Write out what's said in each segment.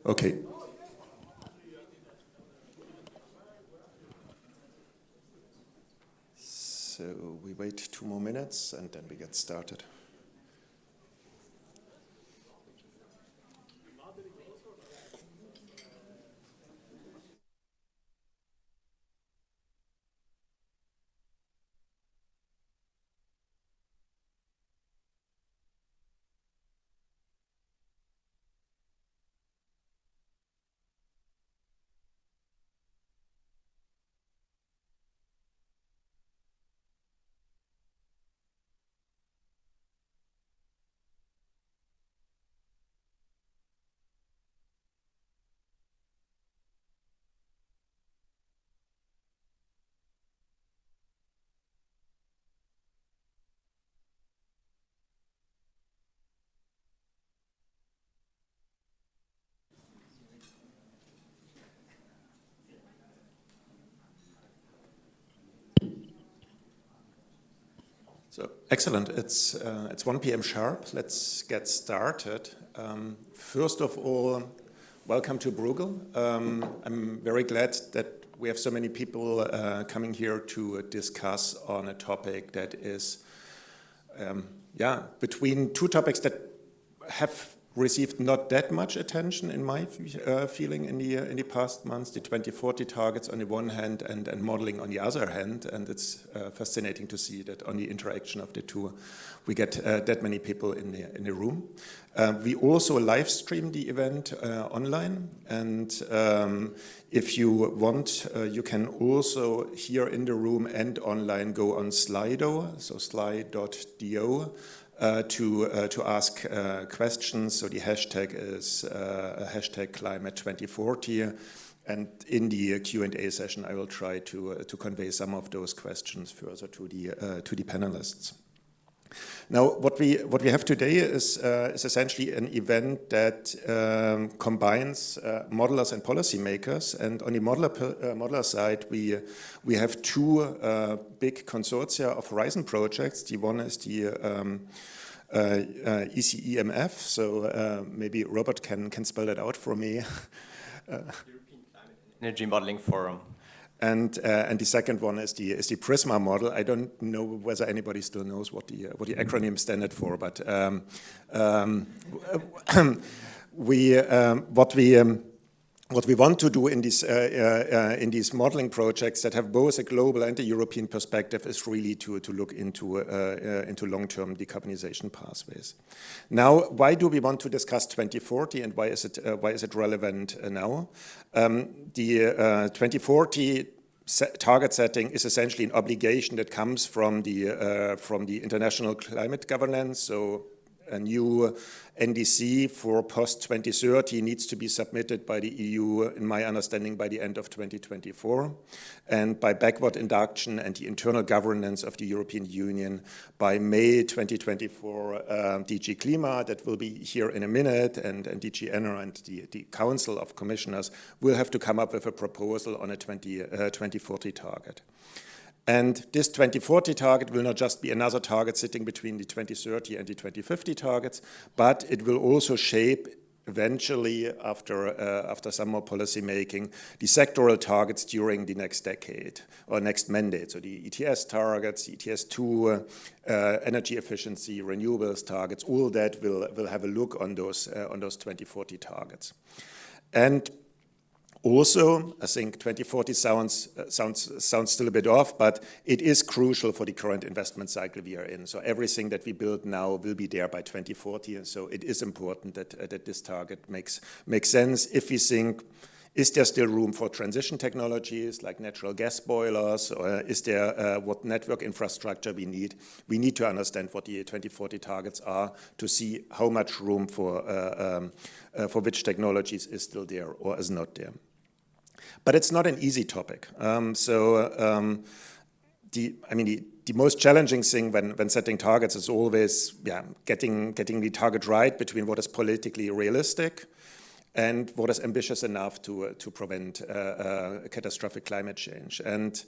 Okay. So we wait 2 more minutes and then we get started. So excellent. It's 1 p.m. sharp. Let's get started. First of all, welcome to Bruegel. I'm very glad that we have so many people coming here to discuss on a topic that is, between two topics that have received not that much attention in my feeling in the past months, the 2040 targets on the one hand and modeling on the other hand, and it's fascinating to see that on the interaction of the two we get that many people in the room. We also live stream the event online, and if you want, you can also here in the room and online go on Slido, so slide.do. To ask questions. So the hashtag is hashtag climate 2040, and in the Q&A session I will try to convey some of those questions further to the panelists. Now, what we have today is essentially an event that combines modelers and policymakers. And on the modeler side, we have two big consortia of Horizon projects. The one is the ECEMF. So maybe Robert can spell that out for me. European Climate and Energy Modeling Forum. And the second one is the PRISMA model. I don't know whether anybody still knows what the acronym stands for, but what we want to do in these modeling projects that have both a global and a European perspective is really to look into long-term decarbonization pathways. Now, why do we want to discuss 2040, and why is it relevant now? The 2040 target setting is essentially an obligation that comes from the international climate governance. So a new NDC for post-2030 needs to be submitted by the EU, in my understanding, by the end of 2024, and by backward induction and the internal governance of the European Union by May 2024. DG Klima, that will be here in a minute, and DG Enner and the Council of Commissioners will have to come up with a proposal on a 2040 target. And this 2040 target will not just be another target sitting between the 2030 and the 2050 targets, but it will also shape eventually, after some more policy making, the sectoral targets during the next decade or next mandate. So the ETS targets, the ETS2, energy efficiency, renewables targets, all that will have a look on those 2040 targets. And also, I think 2040 sounds still a bit off, but it is crucial for the current investment cycle we are in. So everything that we build now will be there by 2040, and so it is important that this target makes sense. If we think, is there still room for transition technologies like natural gas boilers, or is there what network infrastructure we need? We need to understand what the 2040 targets are to see how much room for which technologies is still there or is not there. But it's not an easy topic. The most challenging thing when setting targets is always getting the target right between what is politically realistic and what is ambitious enough to prevent catastrophic climate change. And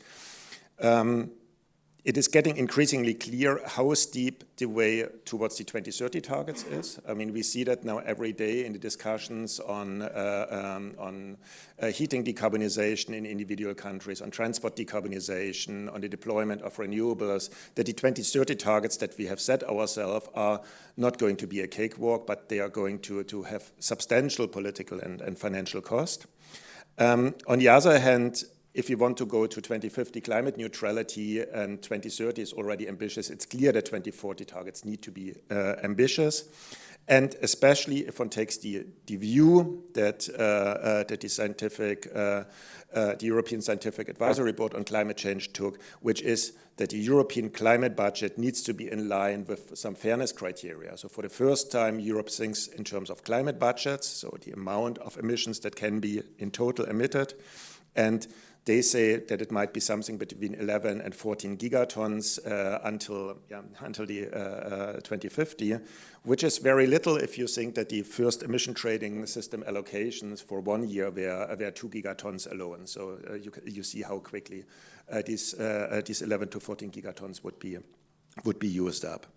it is getting increasingly clear how steep the way towards the 2030 targets is. I mean, we see that now every day in the discussions on heating decarbonization in individual countries, on transport decarbonization, on the deployment of renewables, that the 2030 targets that we have set ourselves are not going to be a cakewalk, but they are going to have substantial political and financial cost. On the other hand, if you want to go to 2050 climate neutrality and 2030 is already ambitious, it's clear that 2040 targets need to be ambitious. And especially if one takes the view that the European Scientific Advisory Board on Climate Change took, which is that the European climate budget needs to be in line with some fairness criteria. So for the first time, Europe thinks in terms of climate budgets, so the amount of emissions that can be in total emitted. And they say that it might be something between 11 and 14 gigatons until the 2050, which is very little if you think that the first emission trading system allocations for 1 year were 2 gigatons alone. So you see how quickly these 11 to 14 gigatons would be used up.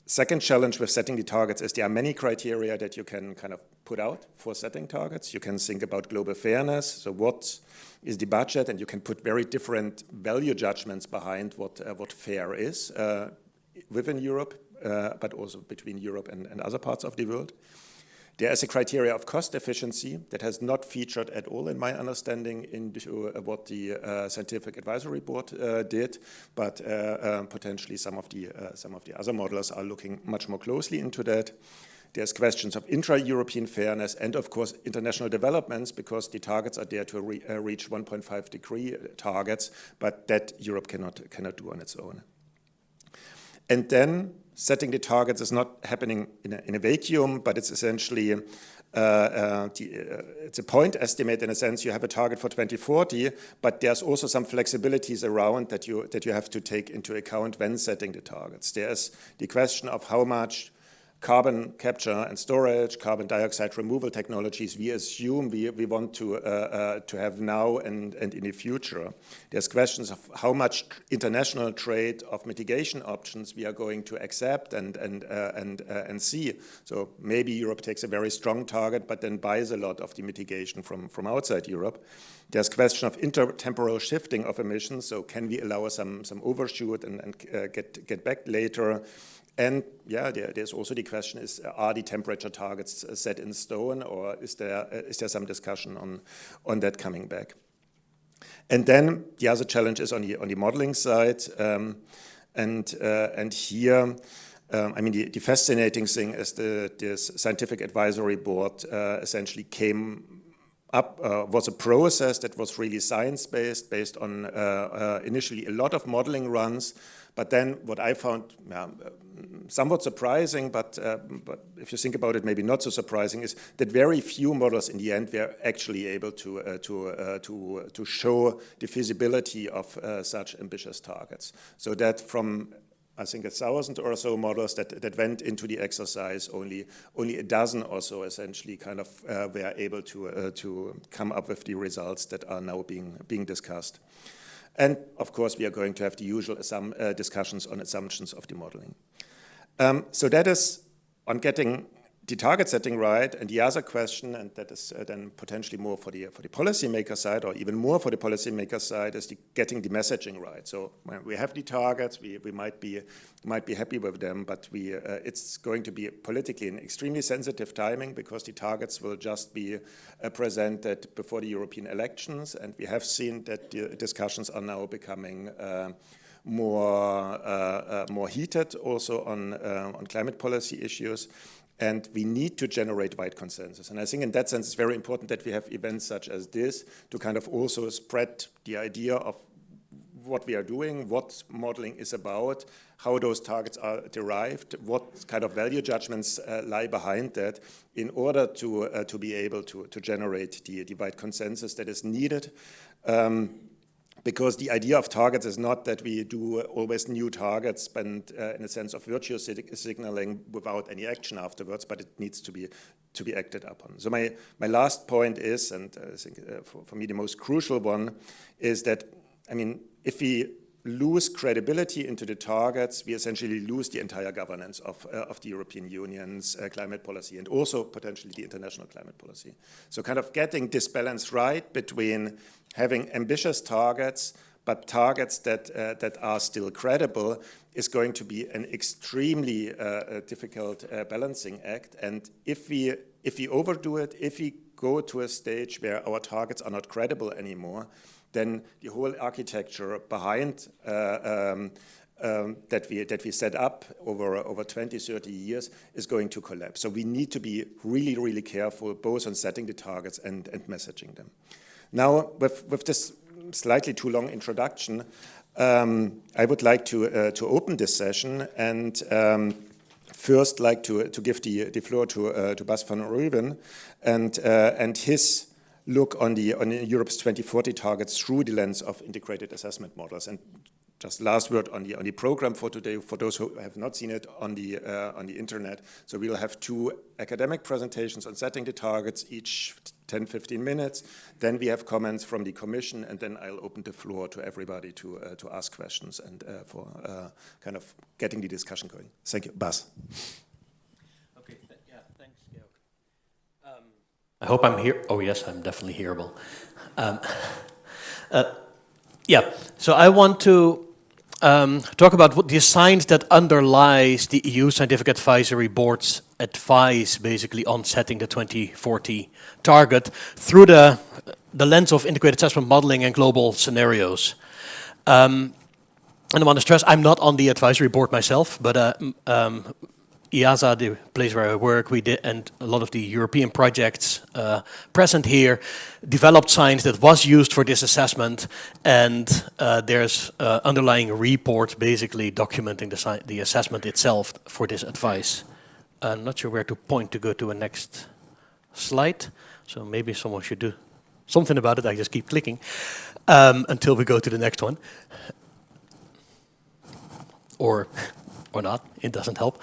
Second challenge with setting the targets is there are many criteria that you can kind of put out for setting targets. You can think about global fairness, so what is the budget, and you can put very different value judgments behind what fair is within Europe, but also between Europe and other parts of the world. There is a criteria of cost efficiency that has not featured at all, in my understanding, into what the Scientific Advisory Board did, but potentially some of the other modelers are looking much more closely into that. There's questions of intra-European fairness and, of course, international developments, because the targets are there to reach 1.5 degree targets, but that Europe cannot do on its own. And then setting the targets is not happening in a vacuum, but it's essentially it's a point estimate in a sense. You have a target for 2040, but there's also some flexibilities around that you have to take into account when setting the targets. There's the question of how much carbon capture and storage, carbon dioxide removal technologies we assume we want to have now and in the future. There's questions of how much international trade of mitigation options we are going to accept and see. So maybe Europe takes a very strong target, but then buys a lot of the mitigation from outside Europe. There's question of intertemporal shifting of emissions. So can we allow some overshoot and get back later? And yeah, there's also the question is, are the temperature targets set in stone, or is there some discussion on that coming back? And then the other challenge is on the modeling side. And here, I mean, the fascinating thing is this Scientific Advisory Board essentially came up, was a process that was really science-based, based on initially a lot of modeling runs. But then what I found somewhat surprising, but if you think about it, maybe not so surprising, is that very few models in the end were actually able to show the feasibility of such ambitious targets. So that from, I think, 1,000 or so models that went into the exercise, only a dozen or so essentially kind of were able to come up with the results that are now being discussed. And of course, we are going to have the usual discussions on assumptions of the modeling. So that is on getting the target setting right. And the other question, and that is then potentially more for the policymaker side, or even more for the policymaker side, is getting the messaging right. So when we have the targets, we might be happy with them, but it's going to be politically an extremely sensitive timing, because the targets will just be presented before the European elections, and we have seen that the discussions are now becoming more heated also on climate policy issues. And we need to generate wide consensus. And I think in that sense, it's very important that we have events such as this to kind of also spread the idea of what we are doing, what modeling is about, how those targets are derived, what kind of value judgments lie behind that, in order to be able to generate the wide consensus that is needed. Because the idea of targets is not that we do always new targets, but in a sense of virtue signaling without any action afterwards, but it needs to be acted upon. So my last point is, and I think for me the most crucial one, is that, I mean, if we lose credibility into the targets, we essentially lose the entire governance of the European Union's climate policy and also potentially the international climate policy. So kind of getting this balance right between having ambitious targets, but targets that are still credible is going to be an extremely difficult balancing act. And if we overdo it, if we go to a stage where our targets are not credible anymore, then the whole architecture behind that we set up over 20, 30 years is going to collapse. So we need to be really, really careful both on setting the targets and messaging them. Now, with this slightly too long introduction, I would like to open this session and first like to give the floor to Bas van Ruijven and his look on Europe's 2040 targets through the lens of integrated assessment models. And just last word on the program for today, for those who have not seen it on the internet. So we'll have 2 academic presentations on setting the targets, each 10-15 minutes. Then we have comments from the Commission, and then I'll open the floor to everybody to ask questions and for kind of getting the discussion going. Thank you, Bas. Okay, yeah, thanks, Georg. I hope I'm here. Oh yes, I'm definitely hearable. Yeah, so I want to talk about what the science that underlies the EU Scientific Advisory Board's advice, basically, on setting the 2040 target through the lens of integrated assessment modeling and global scenarios. And I want to stress, I'm not on the advisory board myself, but IASA, the place where I work, we did, and a lot of the European projects present here, developed science that was used for this assessment, and there's underlying report basically documenting the assessment itself for this advice. I'm not sure where to point to go to a next slide, so maybe someone should do something about it. I just keep clicking until we go to the next one. Or not, it doesn't help.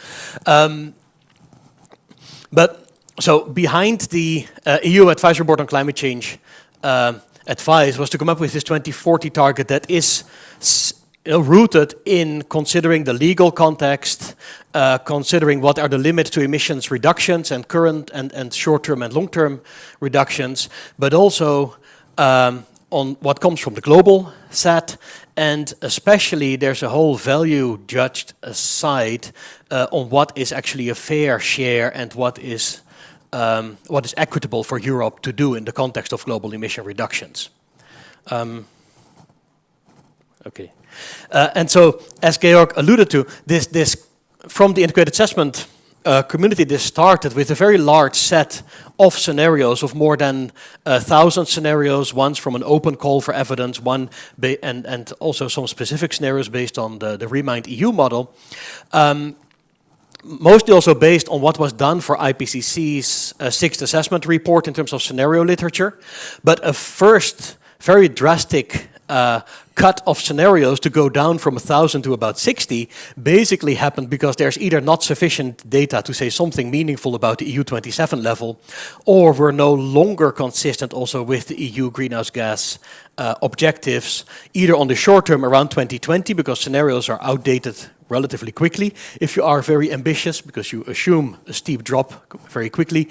But so behind the EU Advisory Board on Climate Change advice was to come up with this 2040 target that is rooted in considering the legal context, considering what are the limits to emissions reductions and current and short-term and long-term reductions, but also on what comes from the global set, and especially there's a whole value judged side on what is actually a fair share and what is equitable for Europe to do in the context of global emission reductions. Okay, and so as Georg alluded to, this from the integrated assessment community, this started with a very large set of scenarios of more than 1,000 scenarios, ones from an open call for evidence, and also some specific scenarios based on the Remind EU model. Mostly also based on what was done for IPCC's 6th assessment report in terms of scenario literature, but a first very drastic cut of scenarios to go down from 1,000 to about 60 basically happened because there's either not sufficient data to say something meaningful about the EU 27 level, or we're no longer consistent also with the EU greenhouse gas objectives, either on the short term around 2020 because scenarios are outdated relatively quickly, if you are very ambitious, because you assume a steep drop very quickly,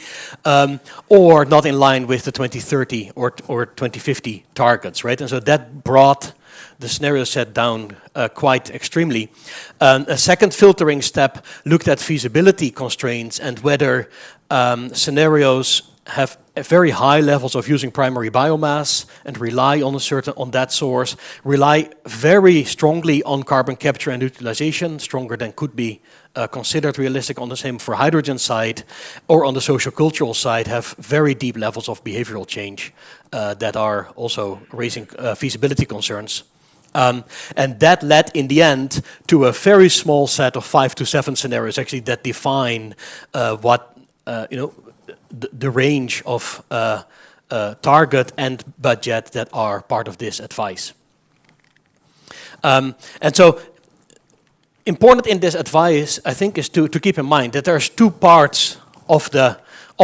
or not in line with the 2030 or 2050 targets, right? And so that brought the scenario set down quite extremely. A second filtering step looked at feasibility constraints and whether scenarios have very high levels of using primary biomass and rely on that source, rely very strongly on carbon capture and utilization, stronger than could be considered realistic on the same for hydrogen side, or on the social-cultural side have very deep levels of behavioral change that are also raising feasibility concerns. And that led in the end to a very small set of 5 to 7 scenarios actually that define what, the range of target and budget that are part of this advice. And so important in this advice, I think, is to keep in mind that there's 2 parts of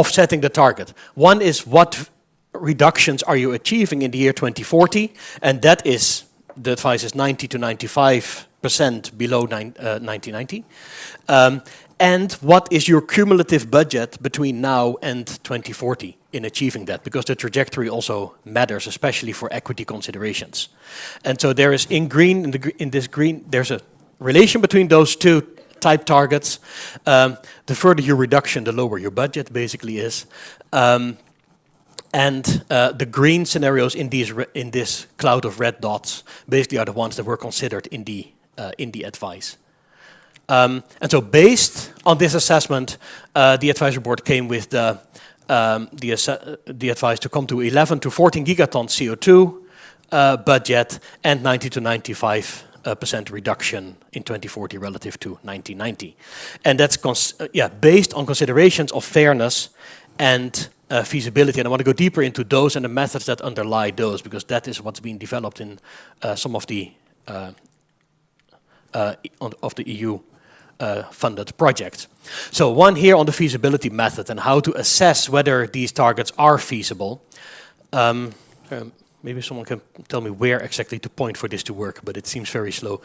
setting the target. One is what reductions are you achieving in the year 2040, and that is the advice is 90 to 95% below 1990. And what is your cumulative budget between now and 2040 in achieving that? Because the trajectory also matters, especially for equity considerations. And so there is in green, in this green, there's a relation between those two type targets. The further your reduction, the lower your budget basically is. And the green scenarios in this cloud of red dots basically are the ones that were considered in the advice. And so based on this assessment, the advisory board came with the advice to come to 11 to 14 gigatons CO2 budget and 90 to 95% reduction in 2040 relative to 1990. And that's based on considerations of fairness and feasibility. And I want to go deeper into those and the methods that underlie those, because that is what's being developed in some of the EU funded projects. So one here on the feasibility method and how to assess whether these targets are feasible. Maybe someone can tell me where exactly to point for this to work, but it seems very slow.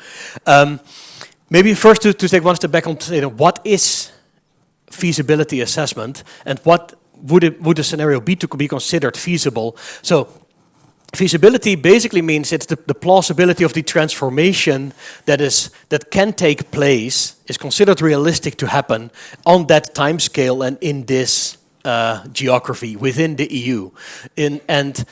Maybe first to take one step back on what is feasibility assessment and what would a scenario be to be considered feasible. So feasibility basically means it's the plausibility of the transformation that can take place, is considered realistic to happen on that time scale and in this geography within the EU. And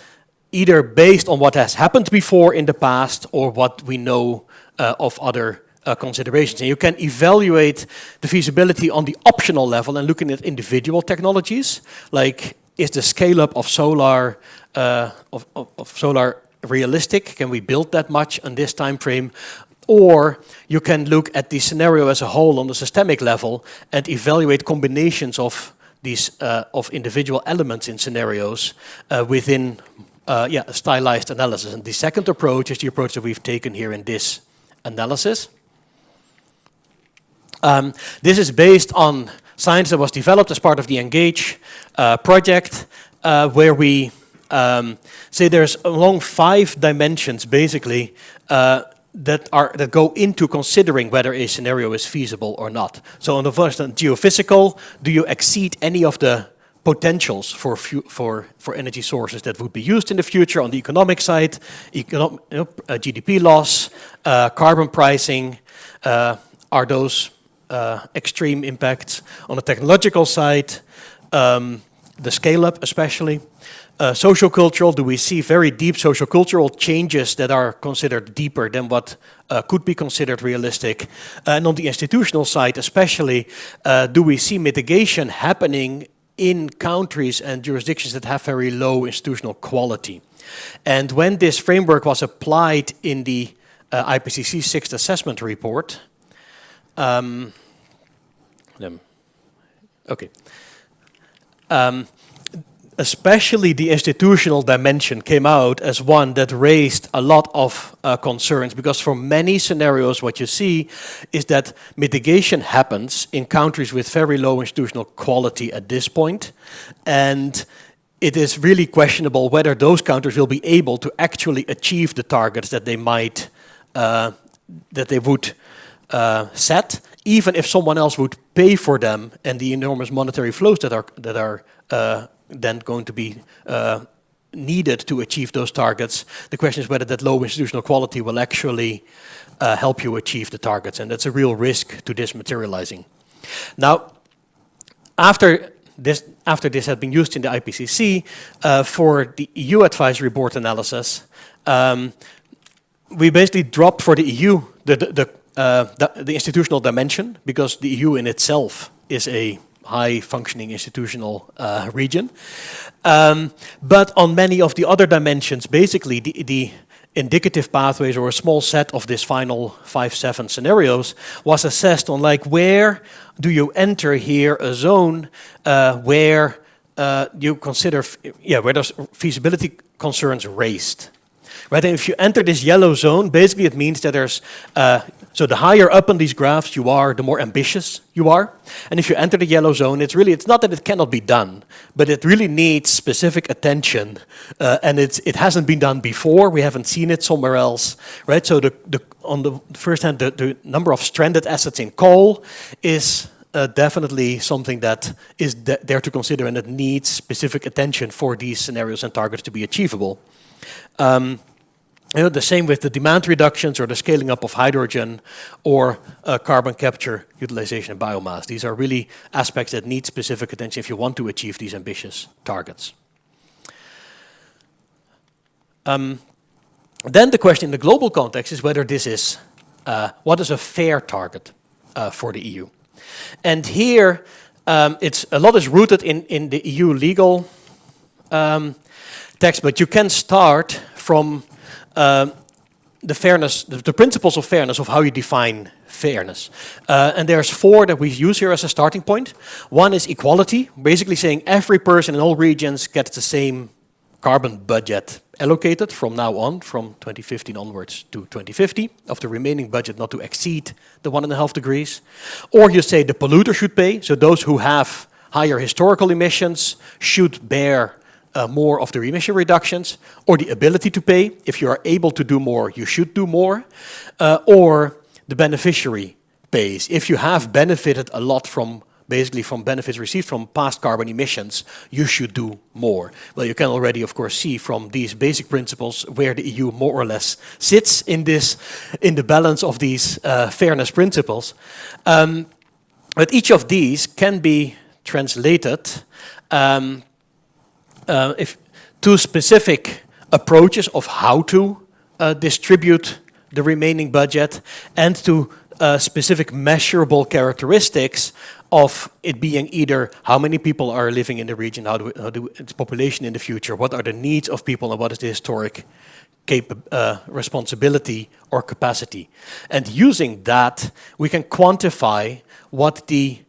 either based on what has happened before in the past or what we know of other considerations. And you can evaluate the feasibility on the optional level and looking at individual technologies, like is the scale-up of solar realistic? Can we build that much on this time frame? Or you can look at the scenario as a whole on the systemic level and evaluate combinations of these of individual elements in scenarios within a stylized analysis. And the second approach is the approach that we've taken here in this analysis. This is based on science that was developed as part of the ENGAGE project, where we say there's along 5 dimensions basically that go into considering whether a scenario is feasible or not. So on the first hand, geophysical, do you exceed any of the potentials for energy sources that would be used in the future? On the economic side, GDP loss, carbon pricing, are those extreme impacts? On the technological side, the scale-up especially. Social-cultural, do we see very deep social-cultural changes that are considered deeper than what could be considered realistic? And on the institutional side especially, do we see mitigation happening in countries and jurisdictions that have very low institutional quality? And when this framework was applied in the IPCC 6th assessment report, especially the institutional dimension came out as one that raised a lot of concerns, because for many scenarios what you see is that mitigation happens in countries with very low institutional quality at this point, and it is really questionable whether those countries will be able to actually achieve the targets that they might, that they would set, even if someone else would pay for them, and the enormous monetary flows that are then going to be needed to achieve those targets. The question is whether that low institutional quality will actually help you achieve the targets, and that's a real risk to this materializing. Now, after this had been used in the IPCC for the EU advisory board analysis, we basically dropped for the EU the institutional dimension, because the EU in itself is a high-functioning institutional region. But on many of the other dimensions, basically the indicative pathways, or a small set of this final 5-7 scenarios, was assessed on like where do you enter here a zone where you consider, where there's feasibility concerns raised. Right, and if you enter this yellow zone, basically it means that there's So the higher up on these graphs you are, the more ambitious you are. And if you enter the yellow zone, it's not that it cannot be done, but it really needs specific attention. And it hasn't been done before. We haven't seen it somewhere else, right? So on the first hand, the number of stranded assets in coal is definitely something that is there to consider, and it needs specific attention for these scenarios and targets to be achievable. The same with the demand reductions or the scaling up of hydrogen or carbon capture, utilization, and biomass. These are really aspects that need specific attention if you want to achieve these ambitious targets. Then the question in the global context is whether this is, what is a fair target for the EU? And here, a lot is rooted in the EU legal text, but you can start from the fairness, the principles of fairness, of how you define fairness. And there's 4 that we use here as a starting point. One is equality, basically saying every person in all regions gets the same carbon budget allocated from now on, from 2015 onwards to 2050, of the remaining budget not to exceed the 1.5 degrees. Or you say the polluter should pay, so those who have higher historical emissions should bear more of the emission reductions, or the ability to pay. If you are able to do more, you should do more. Or the beneficiary pays. If you have benefited a lot from benefits received from past carbon emissions, you should do more. Well, you can already, of course, see from these basic principles where the EU more or less sits in the balance of these fairness principles. But each of these can be translated to specific approaches of how to distribute the remaining budget, and to specific measurable characteristics of it being either how many people are living in the region, how do its population in the future, what are the needs of people, and what is the historic responsibility or capacity. And using that, we can quantify what the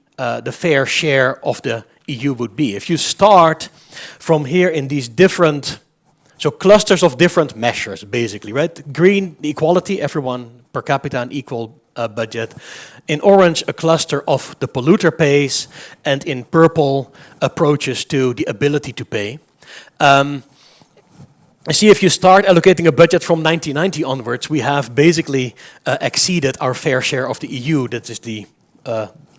fair share of the EU would be. If you start from here in these different, so clusters of different measures, basically, right? Green, equality, everyone per capita an equal budget. In orange, a cluster of the polluter pays, and in purple, approaches to the ability to pay. See, if you start allocating a budget from 1990 onwards, we have basically exceeded our fair share of the EU. That is the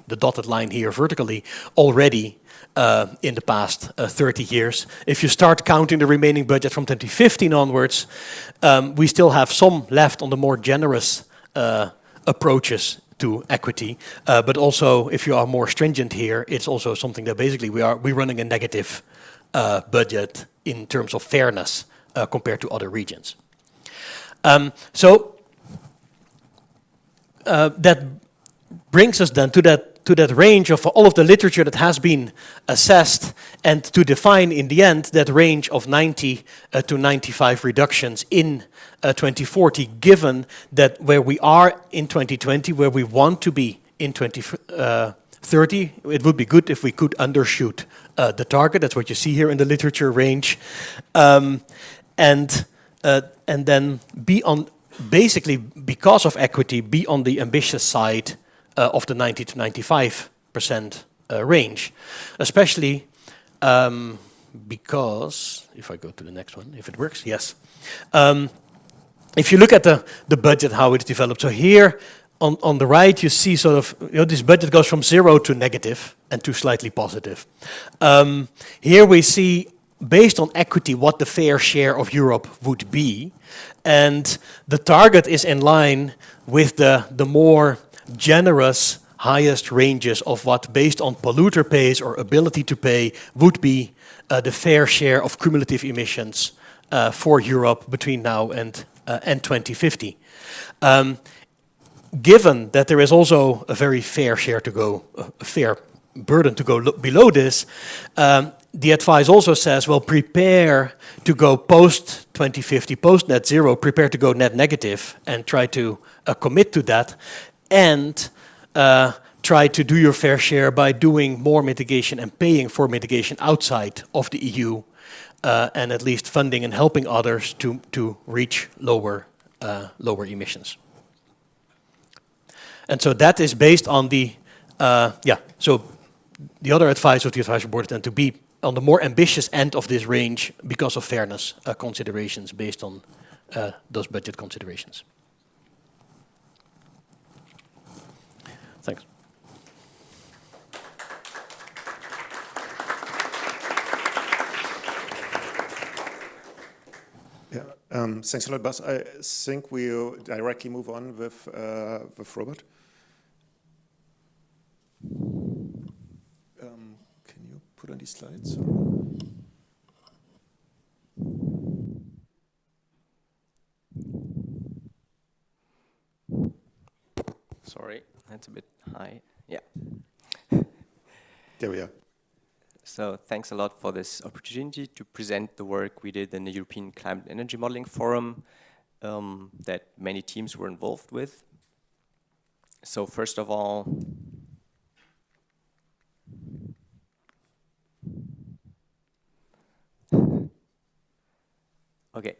dotted line here vertically already in the past 30 years. If you start counting the remaining budget from 2015 onwards, we still have some left on the more generous approaches to equity, but also if you are more stringent here, it's also something that basically we're running a negative budget in terms of fairness compared to other regions. So that brings us then to that range of all of the literature that has been assessed, and to define in the end that range of 90 to 95 reductions in 2040, given that where we are in 2020, where we want to be in 2030, it would be good if we could undershoot the target. That's what you see here in the literature range. And then be on, basically because of equity, be on the ambitious side of the 90 to 95% range, especially because, if I go to the next one, if it works, yes. If you look at the budget, how it's developed, so here on the right you see sort of, this budget goes from 0 to negative and to slightly positive. Here we see, based on equity, what the fair share of Europe would be, and the target is in line with the more generous highest ranges of what, based on polluter pays or ability to pay, would be the fair share of cumulative emissions for Europe between now and 2050. Given that there is also a very fair share to go, a fair burden to go below this, the advice also says, well, prepare to go post-2050, post-net zero, prepare to go net negative, and try to commit to that, and try to do your fair share by doing more mitigation and paying for mitigation outside of the EU, and at least funding and helping others to reach lower emissions. And so that is based on the, so the other advice of the advisory board is then to be on the more ambitious end of this range because of fairness considerations based on those budget considerations. Thanks. Yeah, thanks a lot, Bas. I think we'll directly move on with Robert. Can you put on these slides? Sorry, that's a bit high. Yeah. There we are. So thanks a lot for this opportunity to present the work we did in the European Climate and Energy Modeling Forum that many teams were involved with. So first of all, okay,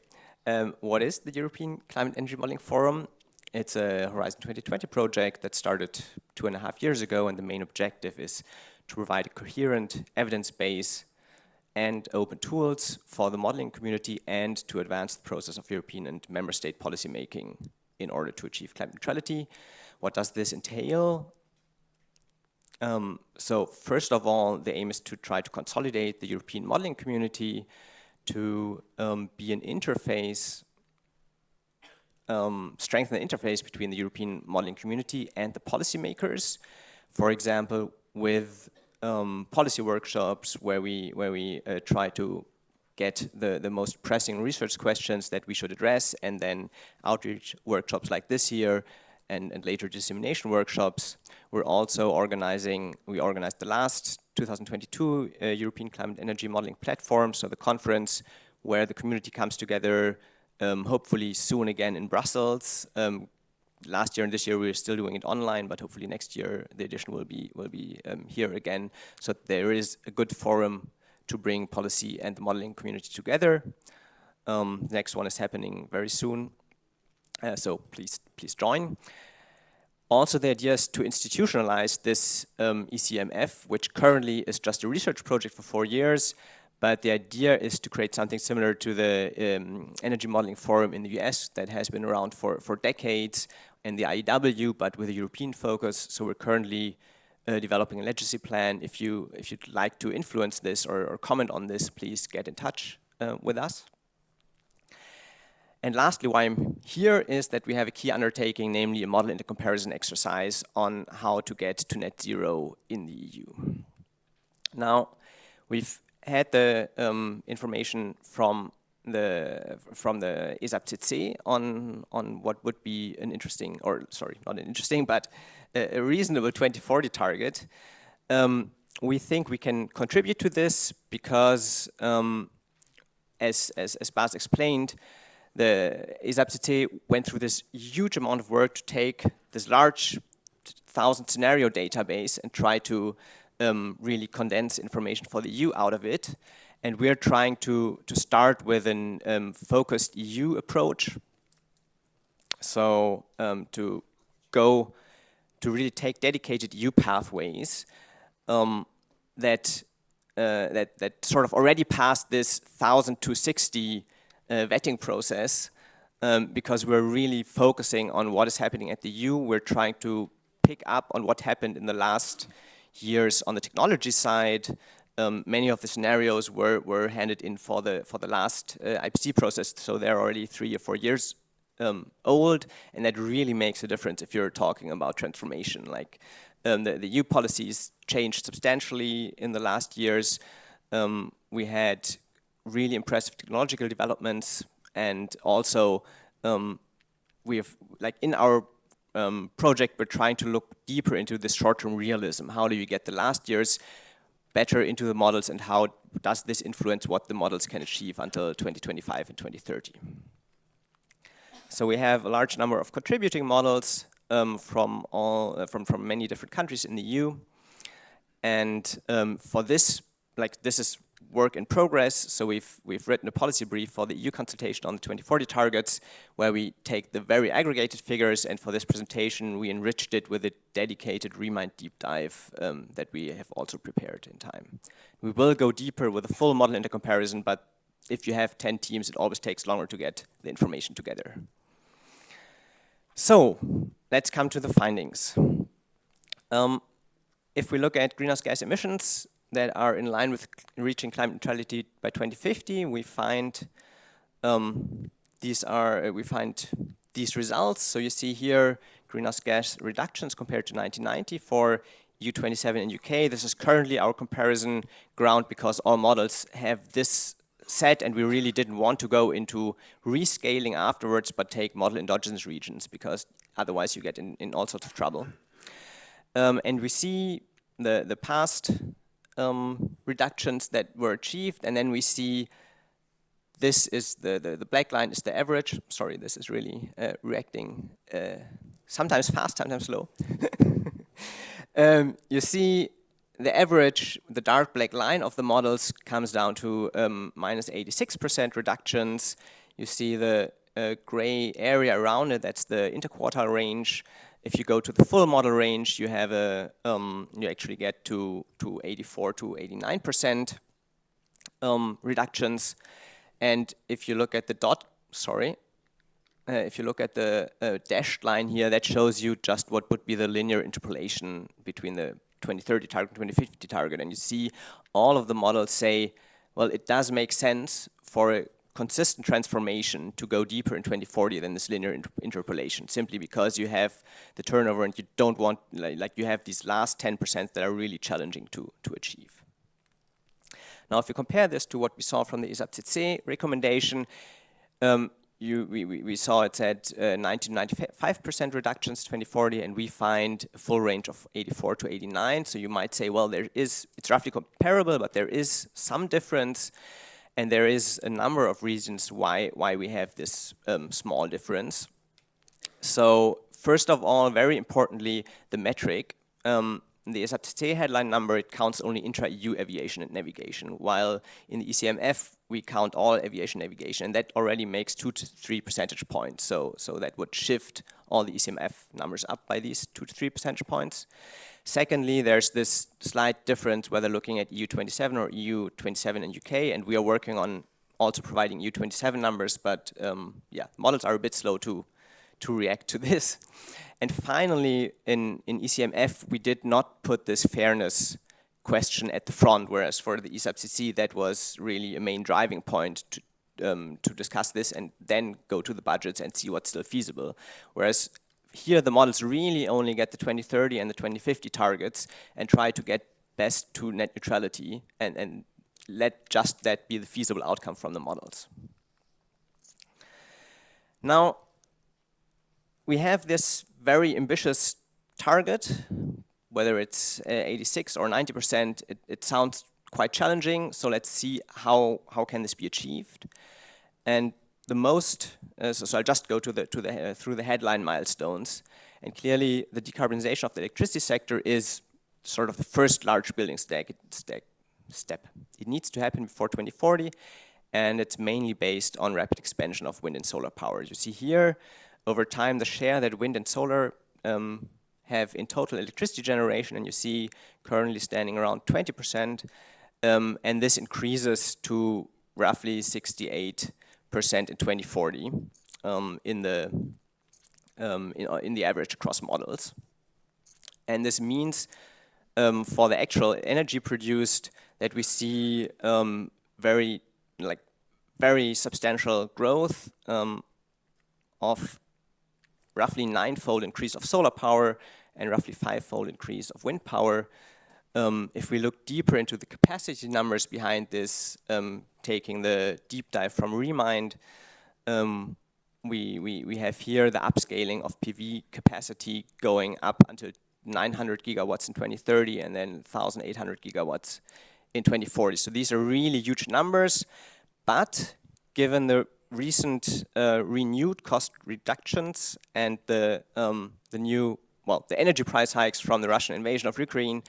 what is the European Climate Energy Modeling Forum? It's a Horizon 2020 project that started 2.5 years ago, and the main objective is to provide a coherent evidence base and open tools for the modeling community and to advance the process of European and member state policymaking in order to achieve climate neutrality. What does this entail? So first of all, the aim is to try to consolidate the European modeling community to be an interface, strengthen the interface between the European modeling community and the policymakers. For example, with policy workshops where we try to get the most pressing research questions that we should address, and then outreach workshops like this year, and later dissemination workshops. We're also organizing, we organized the last 2022 European Climate Energy Modeling Platform, so the conference where the community comes together, hopefully soon again in Brussels. Last year and this year we were still doing it online, but hopefully next year the edition will be here again. So there is a good forum to bring policy and the modeling community together. The next one is happening very soon. So please join. Also, the idea is to institutionalize this ECMF, which currently is just a research project for 4 years, but the idea is to create something similar to the Energy Modeling Forum in the US that has been around for decades, and the IEW, but with a European focus. So we're currently developing a legislative plan. If you'd like to influence this or comment on this, please get in touch with us. And lastly, why I'm here is that we have a key undertaking, namely a model intercomparison exercise on how to get to net zero in the EU. Now, we've had the information from the IPCC on what would be an interesting, or sorry, not an interesting, but a reasonable 2040 target. We think we can contribute to this because, as Bas explained, the IPCC went through this huge amount of work to take this large 1,000 scenario database and try to really condense information for the EU out of it. And we're trying to start with a focused EU approach. So to really take dedicated EU pathways that sort of already passed this 1,000 to 60 vetting process, because we're really focusing on what is happening at the EU. We're trying to pick up on what happened in the last years on the technology side. Many of the scenarios were handed in for the last IPCC process, so they're already 3 or 4 years old, and that really makes a difference if you're talking about transformation. Like the EU policies changed substantially in the last years. We had really impressive technological developments, and also we have, like in our project, we're trying to look deeper into this short-term realism. How do you get the last years better into the models, and how does this influence what the models can achieve until 2025 and 2030? So we have a large number of contributing models from many different countries in the EU, and for this, like this is work in progress. So we've written a policy brief for the EU consultation on the 2040 targets, where we take the very aggregated figures, and for this presentation we enriched it with a dedicated Remind deep dive that we have also prepared in time. We will go deeper with a full model intercomparison, but if you have 10 teams, it always takes longer to get the information together. So let's come to the findings. If we look at greenhouse gas emissions that are in line with reaching climate neutrality by 2050, we find these results. So you see here greenhouse gas reductions compared to 1990 for EU27 and UK. This is currently our comparison ground because all models have this set, and we really didn't want to go into rescaling afterwards, but take model endogenous regions, because otherwise you get in all sorts of trouble. And we see the past reductions that were achieved, and then we see this is the black line is the average. Sorry, this is really reacting sometimes fast, sometimes slow. You see the average, the dark black line of the models comes down to minus 86% reductions. You see the gray area around it, that's the interquartile range. If you go to the full model range, you have you actually get to 84 to 89% reductions. And if you look at the if you look at the dashed line here, that shows you just what would be the linear interpolation between the 2030 target and 2050 target. And you see all of the models say, well, it does make sense for a consistent transformation to go deeper in 2040 than this linear interpolation, simply because you have the turnover and you don't want, like you have these last 10% that are really challenging to achieve. Now, if you compare this to what we saw from the IPCC recommendation, we saw it at 90 to 95% reductions 2040, and we find a full range of 84 to 89. So you might say, well, it's roughly comparable, but there is some difference. And there is a number of reasons why we have this small difference. So first of all, very importantly, the metric. The IPCC headline number, it counts only intra-EU aviation and navigation, while in the ECMF we count all aviation navigation, and that already makes 2 to 3 percentage points. So that would shift all the ECMF numbers up by these 2 to 3 percentage points. Secondly, there's this slight difference whether looking at EU27 or EU27 and UK, and we are working on also providing EU27 numbers, but yeah, models are a bit slow to react to this. And finally, in ECMF, we did not put this fairness question at the front, whereas for the IPCC, that was really a main driving point to discuss this and then go to the budgets and see what's still feasible. Whereas here, the models really only get the 2030 and the 2050 targets and try to get best to net neutrality and let just that be the feasible outcome from the models. Now, we have this very ambitious target, whether it's 86 or 90%, it sounds quite challenging. So let's see how can this be achieved. And the most, so I'll just go to through the headline milestones. And clearly, the decarbonization of the electricity sector is sort of the first large building step. It needs to happen before 2040, and it's mainly based on rapid expansion of wind and solar power. You see here, over time, the share that wind and solar have in total electricity generation, and you see currently standing around 20%, and this increases to roughly 68% in 2040 in the average across models. And this means for the actual energy produced that we see very substantial growth of roughly 9-fold increase of solar power and roughly 5-fold increase of wind power. If we look deeper into the capacity numbers behind this, taking the deep dive from Remind, we have here the upscaling of PV capacity going up until 900 gigawatts in 2030 and then 1,800 gigawatts in 2040. So these are really huge numbers, but given the recent renewed cost reductions and the energy price hikes from the Russian invasion of Ukraine,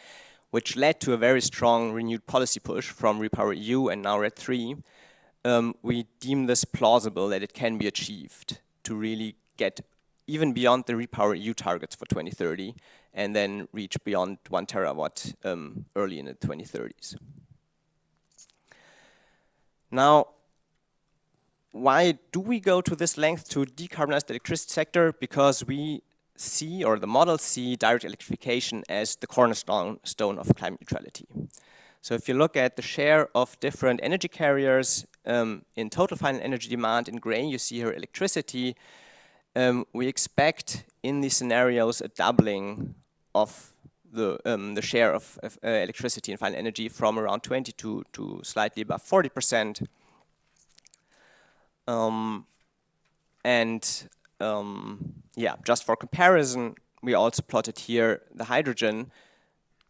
which led to a very strong renewed policy push from REPowerEU and now RED III, we deem this plausible that it can be achieved to really get even beyond the REPowerEU targets for 2030 and then reach beyond 1 terawatt early in the 2030s. Now, why do we go to this length to decarbonize the electricity sector? Because we see, or the models see, direct electrification as the cornerstone of climate neutrality. So if you look at the share of different energy carriers in total final energy demand, in gray you see here electricity. We expect in these scenarios a doubling of the share of electricity in final energy from around 20 to slightly above 40%. Yeah, just for comparison, we also plotted here the hydrogen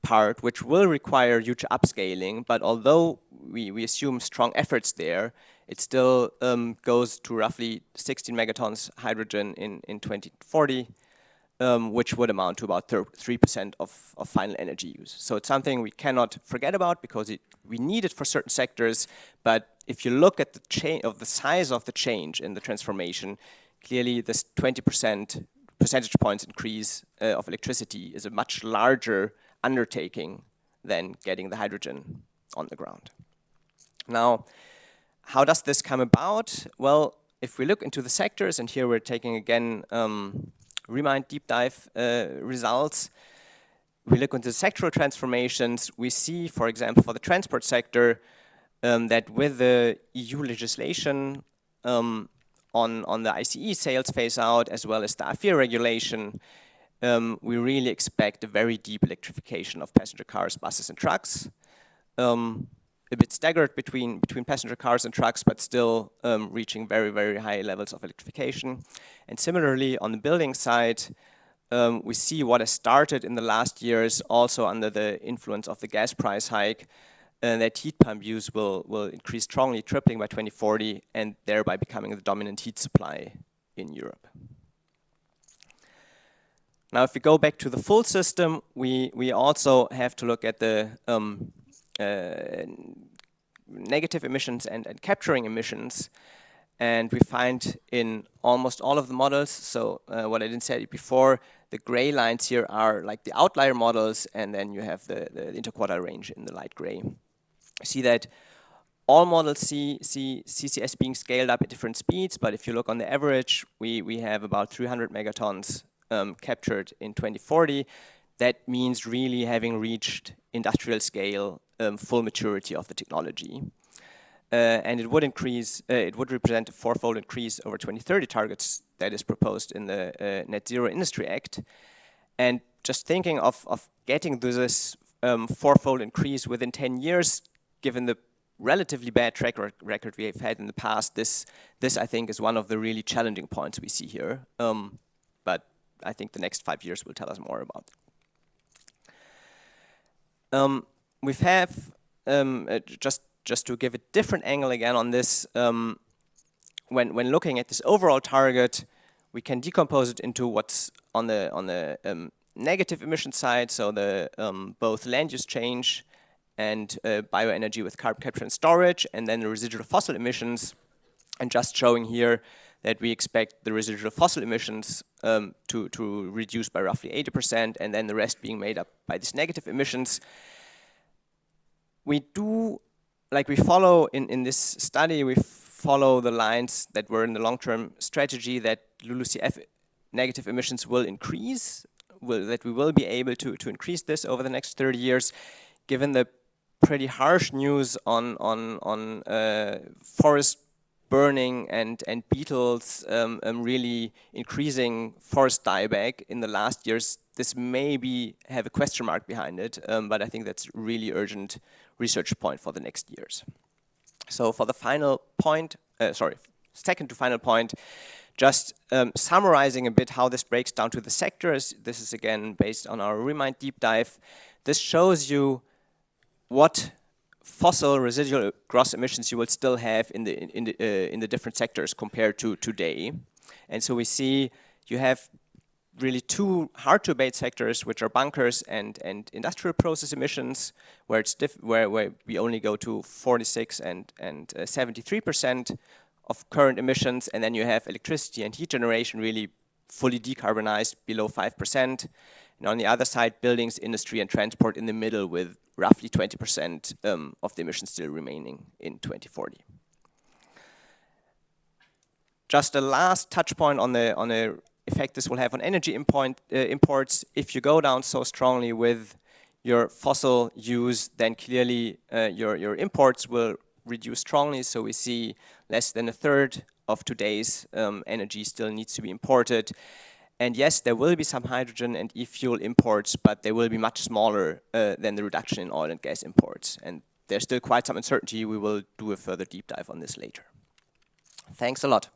part, which will require huge upscaling, but although we assume strong efforts there, it still goes to roughly 16 megatons hydrogen in 2040, which would amount to about 3% of final energy use. So it's something we cannot forget about because we need it for certain sectors, but if you look at the size of the change in the transformation, clearly this 20% percentage points increase of electricity is a much larger undertaking than getting the hydrogen on the ground. Now, how does this come about? Well, if we look into the sectors, and here we're taking again Remind deep dive results, we look into sectoral transformations, we see, for example, for the transport sector, that with the EU legislation on the ICE sales phase out, as well as the AFIR regulation, we really expect a very deep electrification of passenger cars, buses, and trucks. A bit staggered between passenger cars and trucks, but still reaching very, very high levels of electrification. And similarly, on the building side, we see what has started in the last years, also under the influence of the gas price hike, that heat pump use will increase strongly, tripling by 2040, and thereby becoming the dominant heat supply in Europe. Now, if we go back to the full system, we also have to look at the negative emissions and capturing emissions, and we find in almost all of the models, so what I didn't say before, the gray lines here are like the outlier models, and then you have the interquartile range in the light gray. See that all models see CCS being scaled up at different speeds, but if you look on the average, we have about 300 megatons captured in 2040. That means really having reached industrial scale, full maturity of the technology. And it would represent a fourfold increase over 2030 targets that is proposed in the Net Zero Industry Act. And just thinking of getting to this fourfold increase within 10 years, given the relatively bad track record we have had in the past, this I think is one of the really challenging points we see here. But I think the next 5 years will tell us more about it. We have, just to give a different angle again on this, when looking at this overall target, we can decompose it into what's on the negative emission side, so the both land use change and bioenergy with carbon capture and storage, and then the residual fossil emissions, and just showing here that we expect the residual fossil emissions to reduce by roughly 80%, and then the rest being made up by these negative emissions. We follow in this study, we follow the lines that were in the long-term strategy that LULUCF negative emissions will increase, that we will be able to increase this over the next 30 years, given the pretty harsh news on forest burning and beetles really increasing forest dieback in the last years. This may have a question mark behind it, but I think that's really urgent research point for the next years. So for the final point, second to final point, just summarizing a bit how this breaks down to the sectors. This is again based on our Remind deep dive. This shows you what fossil residual gross emissions you will still have in the different sectors compared to today. And so we see you have really two hard to abate sectors, which are bunkers and industrial process emissions, where it's where we only go to 46 and 73% of current emissions, and then you have electricity and heat generation really fully decarbonized below 5%. And on the other side, buildings, industry, and transport in the middle with roughly 20% of the emissions still remaining in 2040. Just a last touch point on the effect this will have on energy imports. If you go down so strongly with your fossil use, then clearly your imports will reduce strongly. So we see less than a third of today's energy still needs to be imported. And yes, there will be some hydrogen and e-fuel imports, but they will be much smaller than the reduction in oil and gas imports. And there's still quite some uncertainty. We will do a further deep dive on this later. Thanks a lot.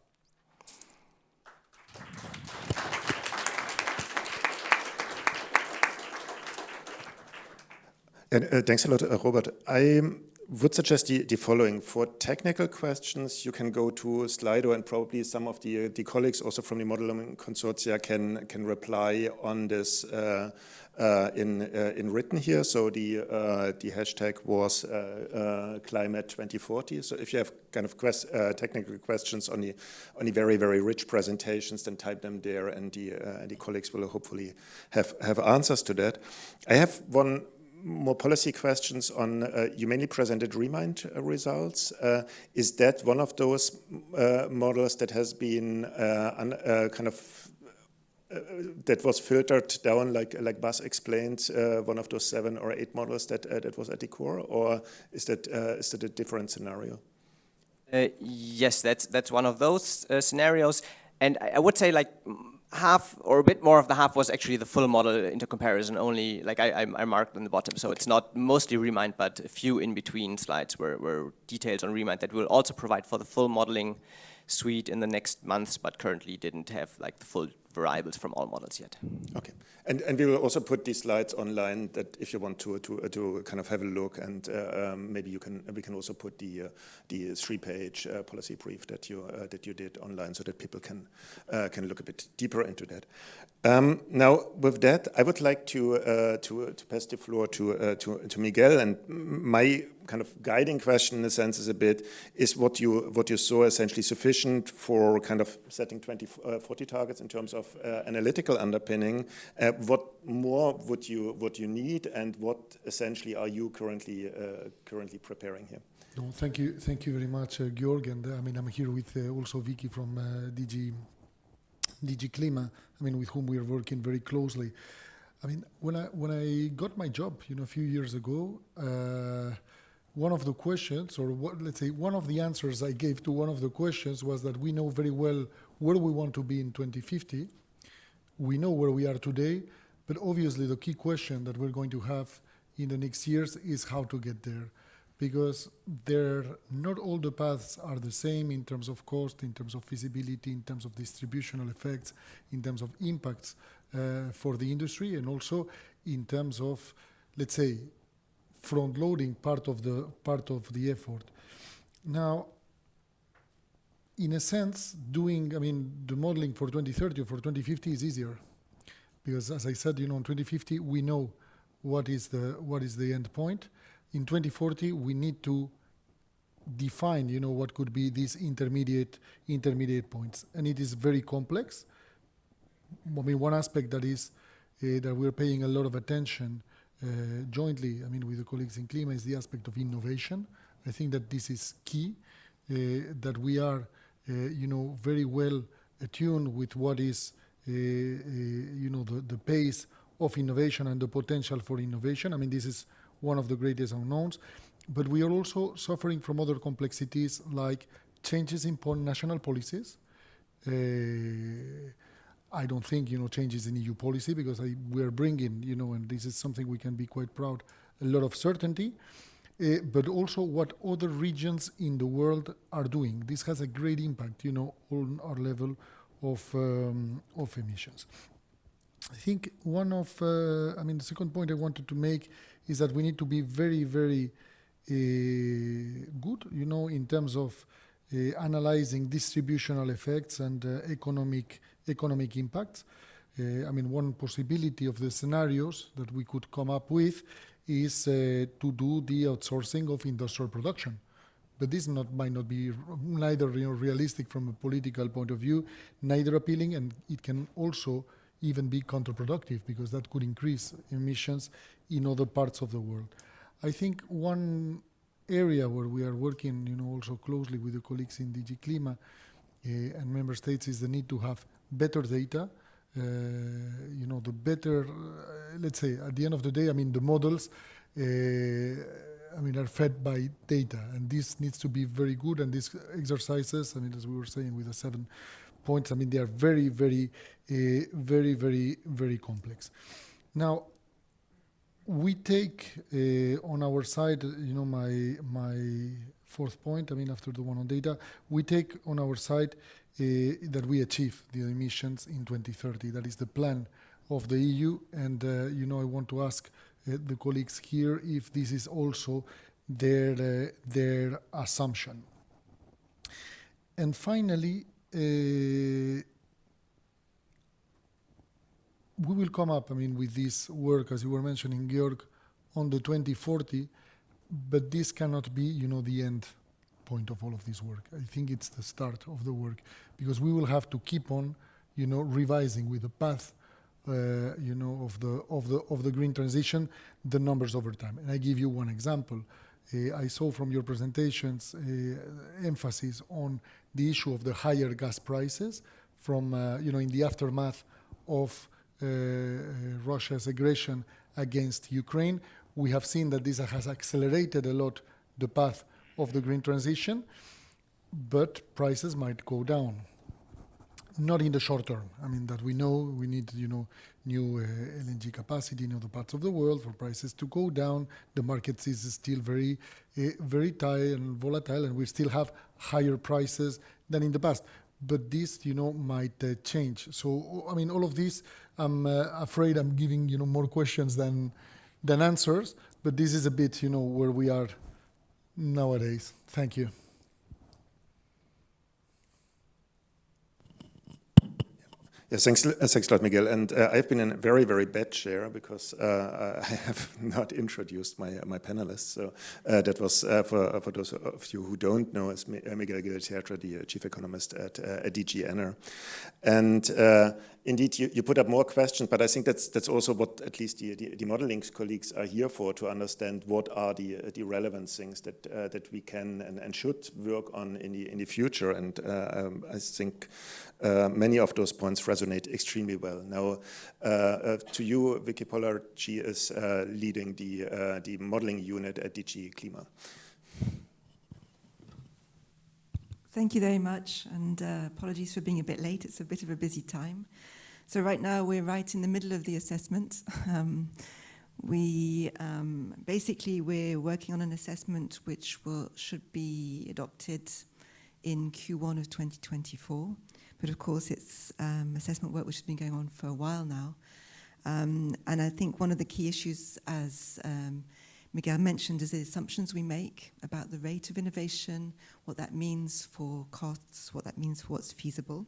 And thanks a lot, Robert. I would suggest the following. For technical questions, you can go to Slido, and probably some of the colleagues also from the modeling consortia can reply on this in written here. So the hashtag was climate 2040. So if you have kind of technical questions on the very, very rich presentations, then type them there, and the colleagues will hopefully have answers to that. I have one more policy questions on, you mainly presented REMIND results. Is that one of those models that has been that was filtered down, like Bas explained, one of those 7 or 8 models that was at the core, or is that a different scenario? Yes, that's one of those scenarios, and I would say like half or a bit more of the half was actually the full model into comparison only, like I marked on the bottom. So it's not mostly REMIND, but a few in between slides were details on REMIND that we'll also provide for the full modeling suite in the next months, but currently didn't have like the full variables from all models yet. Okay, and we will also put these slides online, that if you want to kind of have a look, and maybe we can also put the 3-page policy brief that you did online, so that people can look a bit deeper into that. Now, with that, I would like to pass the floor to Miguel, and my kind of guiding question in a sense is what you saw essentially sufficient for kind of setting 2040 targets in terms of analytical underpinning. What more would you need, and what essentially are you currently preparing here? No, thank you very much, Georg. And I mean, I'm here with also Vicky from DG Klima, I mean, with whom we are working very closely. I mean, when I got my job, a few years ago, one of the questions, or let's say one of the answers I gave to one of the questions was that we know very well where we want to be in 2050. We know where we are today, but obviously the key question that we're going to have in the next years is how to get there. Because not all the paths are the same in terms of cost, in terms of feasibility, in terms of distributional effects, in terms of impacts for the industry, and also in terms of, let's say, front-loading part of the effort. Now, in a sense, the modeling for 2030 or for 2050 is easier, because as I said, in 2050 we know what is the end point. In 2040, we need to define, what could be these intermediate points, and it is very complex. I mean, one aspect that is that we're paying a lot of attention jointly, with the colleagues in Klima, is the aspect of innovation. I think that this is key, that we are, very well attuned with what is, the pace of innovation and the potential for innovation. I mean, this is one of the greatest unknowns, but we are also suffering from other complexities like changes in national policies. I don't think, changes in EU policy, because we are bringing, and this is something we can be quite proud, a lot of certainty, but also what other regions in the world are doing. This has a great impact, on our level of emissions. I think one of, the second point I wanted to make is that we need to be very, very good, in terms of analyzing distributional effects and economic impacts. I mean, one possibility of the scenarios that we could come up with is to do the outsourcing of industrial production. But this might not be neither realistic from a political point of view, neither appealing, and it can also even be counterproductive because that could increase emissions in other parts of the world. I think one area where we are working, also closely with the colleagues in DG Clima and member states is the need to have better data. The better, let's say, at the end of the day, I mean, the models, are fed by data, and this needs to be very good. And these exercises, as we were saying with the 7 points, they are very, very, very, very, very complex. Now, we take on our side, my fourth point, after the one on data, we take on our side that we achieve the emissions in 2030. That is the plan of the EU. And, I want to ask the colleagues here if this is also their assumption. And finally, we will come up, with this work, as you were mentioning, Georg, on the 2040, but this cannot be, the end point of all of this work. I think it's the start of the work, because we will have to keep on, revising with the path, of the green transition, the numbers over time. And I give you one example. I saw from your presentations emphasis on the issue of the higher gas prices from, in the aftermath of Russia's aggression against Ukraine. We have seen that this has accelerated a lot the path of the green transition, but prices might go down. Not in the short term. That we know we need, new LNG capacity in other parts of the world for prices to go down. The market is still very, very tight and volatile, and we still have higher prices than in the past. But this, might change. So, all of this, I'm afraid I'm giving, more questions than answers. But this is a bit, where we are nowadays. Thank you. Yes, thanks a lot, Miguel. And I've been in a very, very bad chair because I have not introduced my panelists. So that was, for those of you who don't know, is Miguel Gil-Teatra, the chief economist at DG Enner. And indeed, you put up more questions, but I think that's also what at least the modeling colleagues are here for, to understand what are the relevant things that we can and should work on in the future. And I think many of those points resonate extremely well. Now, to you, Vicky Pollard, she is leading the modeling unit at DG Clima. Thank you very much, and apologies for being a bit late. It's a bit of a busy time. So right now we're right in the middle of the assessment. Basically we're working on an assessment which should be adopted in Q1 of 2024. But of course it's assessment work which has been going on for a while now. And I think one of the key issues, as Miguel mentioned, is the assumptions we make about the rate of innovation, what that means for costs, what that means for what's feasible.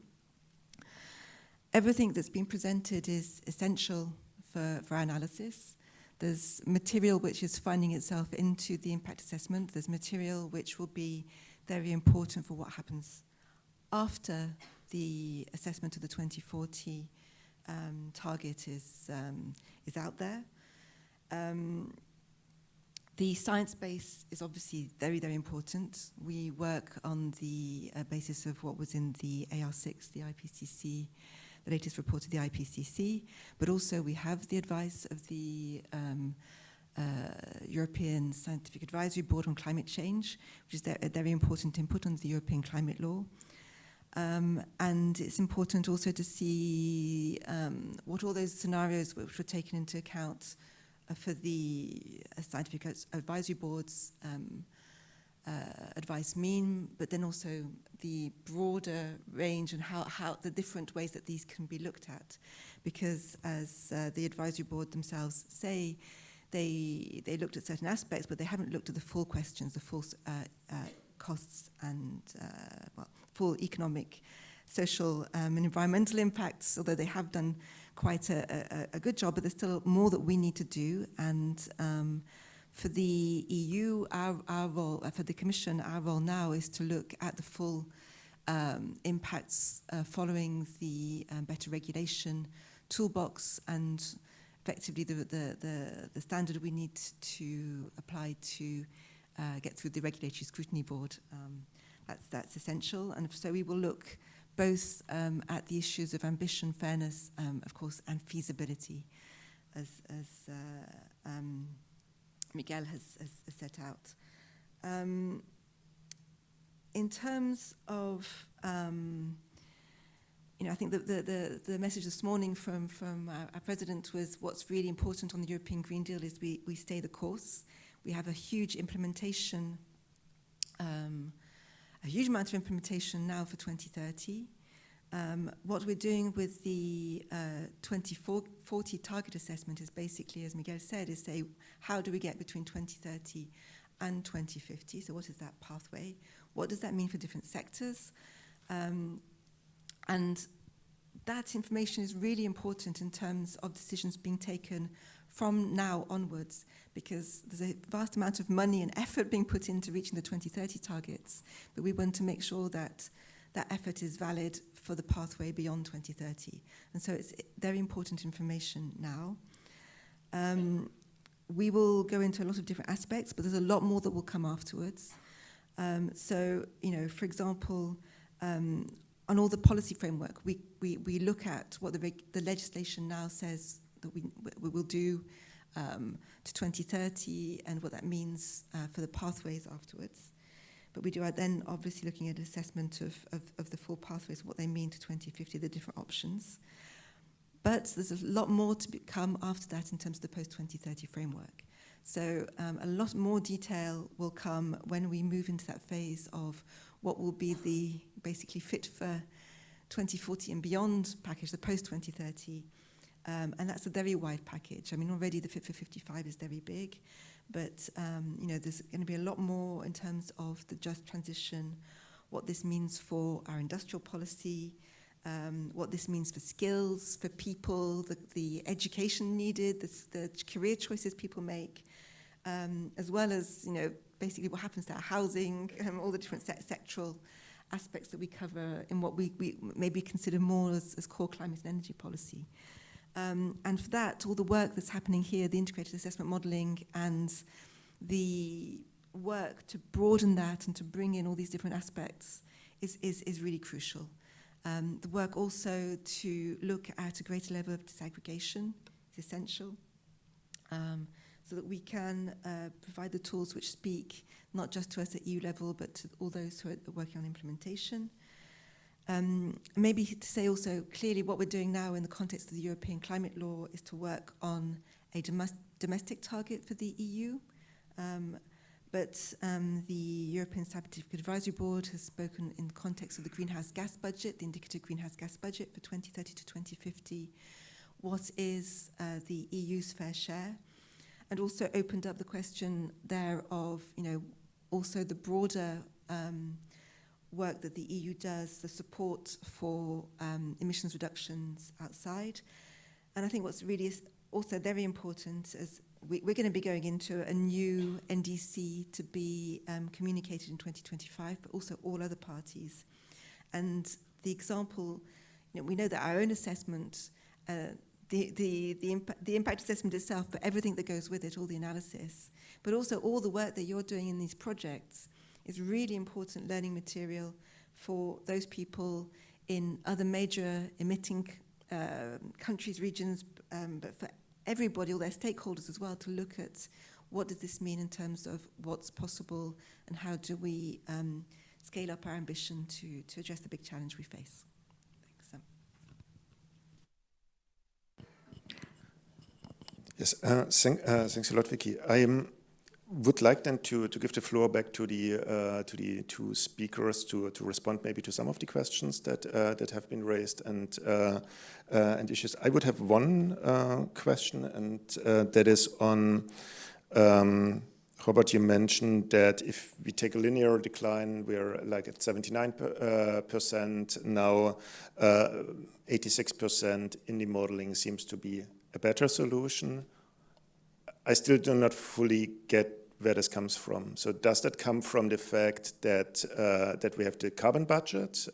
Everything that's been presented is essential for our analysis. There's material which is finding itself into the impact assessment. There's material which will be very important for what happens after the assessment of the 2040 target is out there. The science base is obviously very, very important. We work on the basis of what was in the AR6, the IPCC, the latest report of the IPCC, but also we have the advice of the European Scientific Advisory Board on Climate Change, which is a very important input on the European climate law. And it's important also to see what all those scenarios which were taken into account for the Scientific Advisory Board's advice mean, but then also the broader range and how the different ways that these can be looked at. Because as the Advisory Board themselves say, they looked at certain aspects, but they haven't looked at the full questions, the full costs and full economic social and environmental impacts, although they have done quite a good job, but there's still more that we need to do. And for the EU, our role, for the Commission, our role now is to look at the full impacts following the better regulation toolbox and effectively the standard we need to apply to get through the regulatory scrutiny board. That's essential. And so we will look both at the issues of ambition, fairness, of course, and feasibility, as Miguel has set out. In terms of, I think the message this morning from our president was what's really important on the European Green Deal is we stay the course. We have a huge implementation, a huge amount of implementation now for 2030. What we're doing with the 2040 target assessment is basically, as Miguel said, is say, how do we get between 2030 and 2050? So what is that pathway? What does that mean for different sectors? And that information is really important in terms of decisions being taken from now onwards, because there's a vast amount of money and effort being put into reaching the 2030 targets, but we want to make sure that that effort is valid for the pathway beyond 2030. And so it's very important information now. We will go into a lot of different aspects, but there's a lot more that will come afterwards. So, for example, on all the policy framework, we look at what the legislation now says that we will do to 2030 and what that means for the pathways afterwards. But we do then obviously looking at assessment of the full pathways, what they mean to 2050, the different options. But there's a lot more to come after that in terms of the post-2030 framework. So a lot more detail will come when we move into that phase of what will be the basically fit for 2040 and beyond package, the post-2030. And that's a very wide package. I mean, already the Fit for 55 is very big, but there's going to be a lot more in terms of the just transition, what this means for our industrial policy, what this means for skills, for people, the education needed, the career choices people make, as well as, basically what happens to our housing, all the different sectoral aspects that we cover in what we maybe consider more as core climate and energy policy. And for that, all the work that's happening here, the integrated assessment modelling and the work to broaden that and to bring in all these different aspects is really crucial. The work also to look at a greater level of disaggregation is essential, so that we can provide the tools which speak not just to us at EU level, but to all those who are working on implementation. Maybe to say also clearly what we're doing now in the context of the European climate law is to work on a domestic target for the EU. But the European Scientific Advisory Board has spoken in the context of the greenhouse gas budget, the indicative greenhouse gas budget for 2030 to 2050. What is the EU's fair share? And also opened up the question there of, also the broader work that the EU does, the support for emissions reductions outside. And I think what's really also very important is we're going to be going into a new NDC to be communicated in 2025, but also all other parties. And the example, we know that our own assessment, the impact assessment itself, but everything that goes with it, all the analysis, but also all the work that you're doing in these projects is really important learning material for those people in other major emitting countries, regions, but for everybody, all their stakeholders as well, to look at what does this mean in terms of what's possible and how do we scale up our ambition to address the big challenge we face. Yes, thanks a lot, Vicky. I would like then to give the floor back to the two speakers to respond maybe to some of the questions that have been raised and issues. I would have one question, and that is on how Robert, you mentioned that if we take a linear decline, we're like at 79% now. 86% in the modeling seems to be a better solution. I still do not fully get where this comes from. So does that come from the fact that that we have the carbon budget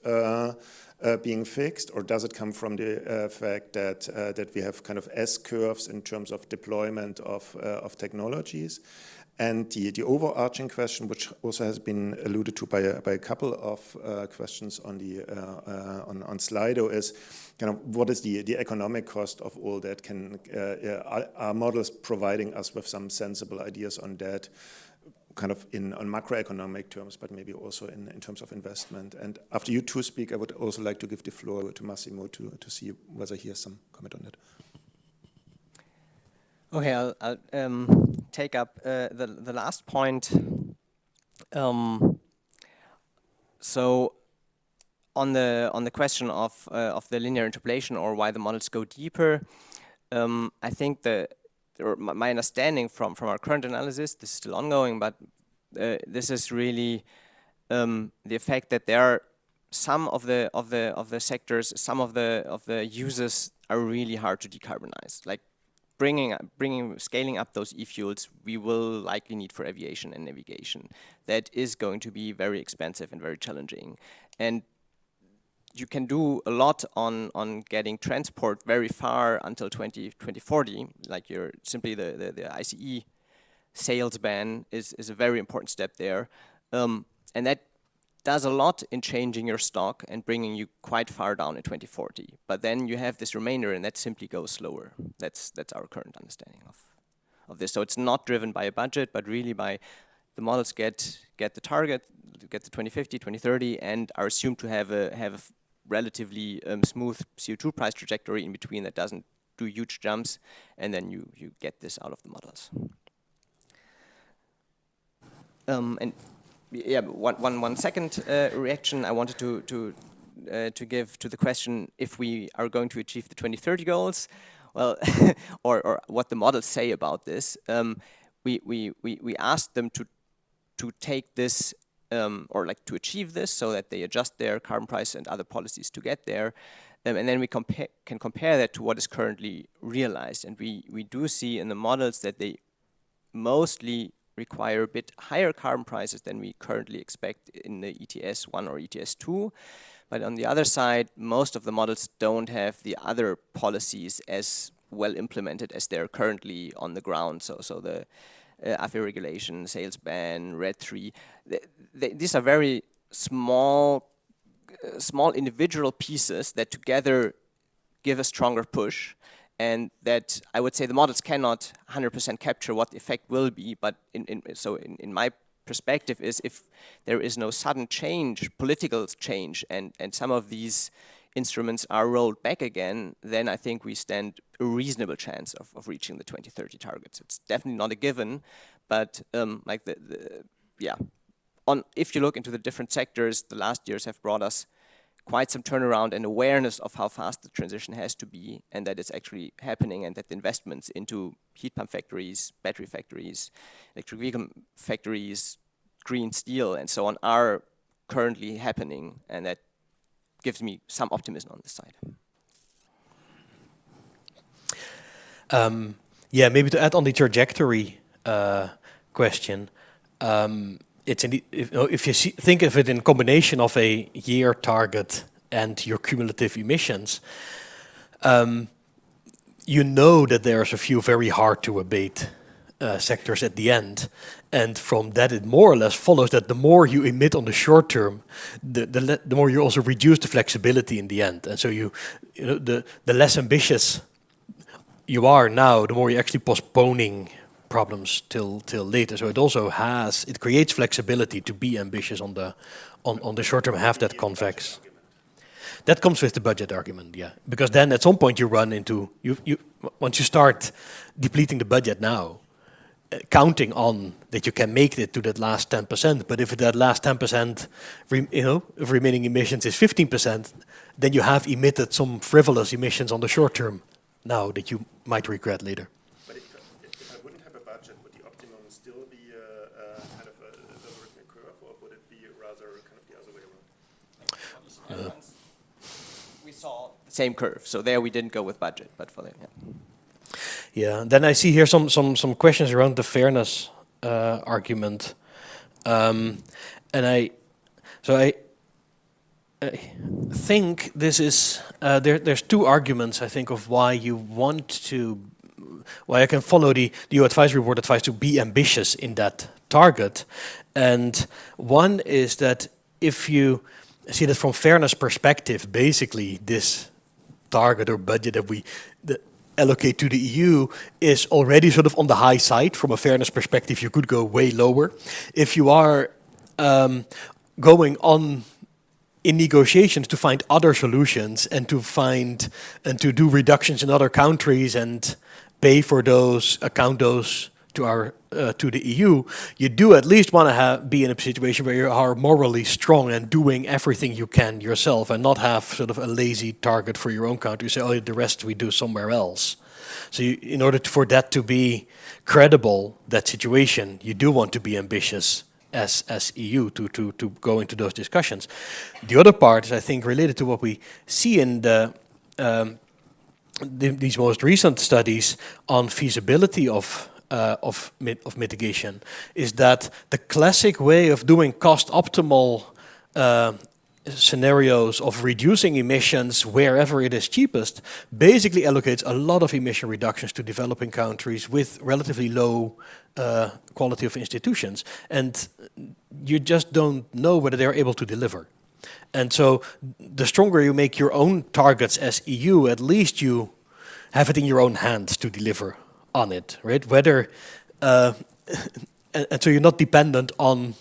being fixed, or does it come from the fact that that we have kind of S-curves in terms of deployment of technologies? And the overarching question, which also has been alluded to by a couple of questions on the on Slido, is kind of what is the economic cost of all that? Are models providing us with some sensible ideas on that, kind of on macroeconomic terms, but maybe also in terms of investment? And after you two speak, I would also like to give the floor to Massimo to see whether he has some comment on that. Okay, I'll take up the last point. So on the question of the linear interpolation, or why the models go deeper, I think my understanding from our current analysis, this is still ongoing, but this is really the effect that there are some of the sectors, some of the users are really hard to decarbonize. Like scaling up those e-fuels, we will likely need for aviation and navigation. That is going to be very expensive and very challenging. And you can do a lot on getting transport very far until 2040, like simply the ICE sales ban is a very important step there. And that does a lot in changing your stock and bringing you quite far down in 2040. But then you have this remainder, and that simply goes slower. That's our current understanding of this. So it's not driven by a budget, but really by the models get the target, get the 2050, 2030, and are assumed to have a relatively smooth CO2 price trajectory in between that doesn't do huge jumps, and then you get this out of the models. And yeah, one second reaction I wanted to give to the question if we are going to achieve the 2030 goals, well, or what the models say about this. We asked them to take this or like to achieve this, so that they adjust their carbon price and other policies to get there, and then we can compare that to what is currently realized. And we do see in the models that they mostly require a bit higher carbon prices than we currently expect in the ETS 1 or ETS 2. But on the other side, most of the models don't have the other policies as well implemented as they're currently on the ground. So the AFIR regulation, sales ban, RED 3, these are very small individual pieces that together give a stronger push. And that I would say the models cannot 100% capture what the effect will be, but in my perspective is if there is no sudden change, political change, and some of these instruments are rolled back again, then I think we stand a reasonable chance of reaching the 2030 targets. It's definitely not a given, but like if you look into the different sectors, the last years have brought us quite some turnaround and awareness of how fast the transition has to be, and that it's actually happening, and that the investments into heat pump factories, battery factories, electric vehicle factories, green steel, and so on are currently happening, and that gives me some optimism on this side. Yeah, maybe to add on the trajectory question, it's indeed, if you think of it in combination of a year target and your cumulative emissions, you know that there's a few very hard to abate sectors at the end, and from that it more or less follows that the more you emit on the short term, the more you also reduce the flexibility in the end, and so the less ambitious you are now, the more you're actually postponing problems till later. So it creates flexibility to be ambitious on the short term, have that convex. That comes with the budget argument, yeah. Because then at some point you run into once you start depleting the budget now, counting on that you can make it to that last 10%. But if that last 10%, of remaining emissions is 15%, then you have emitted some frivolous emissions on the short term now that you might regret later. But if I wouldn't have a budget, would the optimum still be we saw the same curve. So there we didn't go with budget, but for the, Yeah, then I see here some questions around the fairness argument, and I think this is there's two arguments I think of why you want to, why I can follow the EU advisory board advice to be ambitious in that target, and one is that if you see that from fairness perspective, basically this target or budget that we allocate to the EU is already sort of on the high side. From a fairness perspective, you could go way lower. If you are going on in negotiations to find other solutions and to find and to do reductions in other countries and pay for those, account those to our to the EU, you do at least want to be in a situation where you are morally strong and doing everything you can yourself, and not have sort of a lazy target for your own country. You say, oh, the rest we do somewhere else. So you, in order for that to be credible, that situation, you do want to be ambitious as EU to go into those discussions. The other part is, I think, related to what we see in these most recent studies on feasibility of mitigation, is that the classic way of doing cost optimal scenarios of reducing emissions wherever it is cheapest basically allocates a lot of emission reductions to developing countries with relatively low quality of institutions, and you just don't know whether they're able to deliver. And so the stronger you make your own targets as EU, at least you have it in your own hands to deliver on it, right? Whether and so you're not dependent on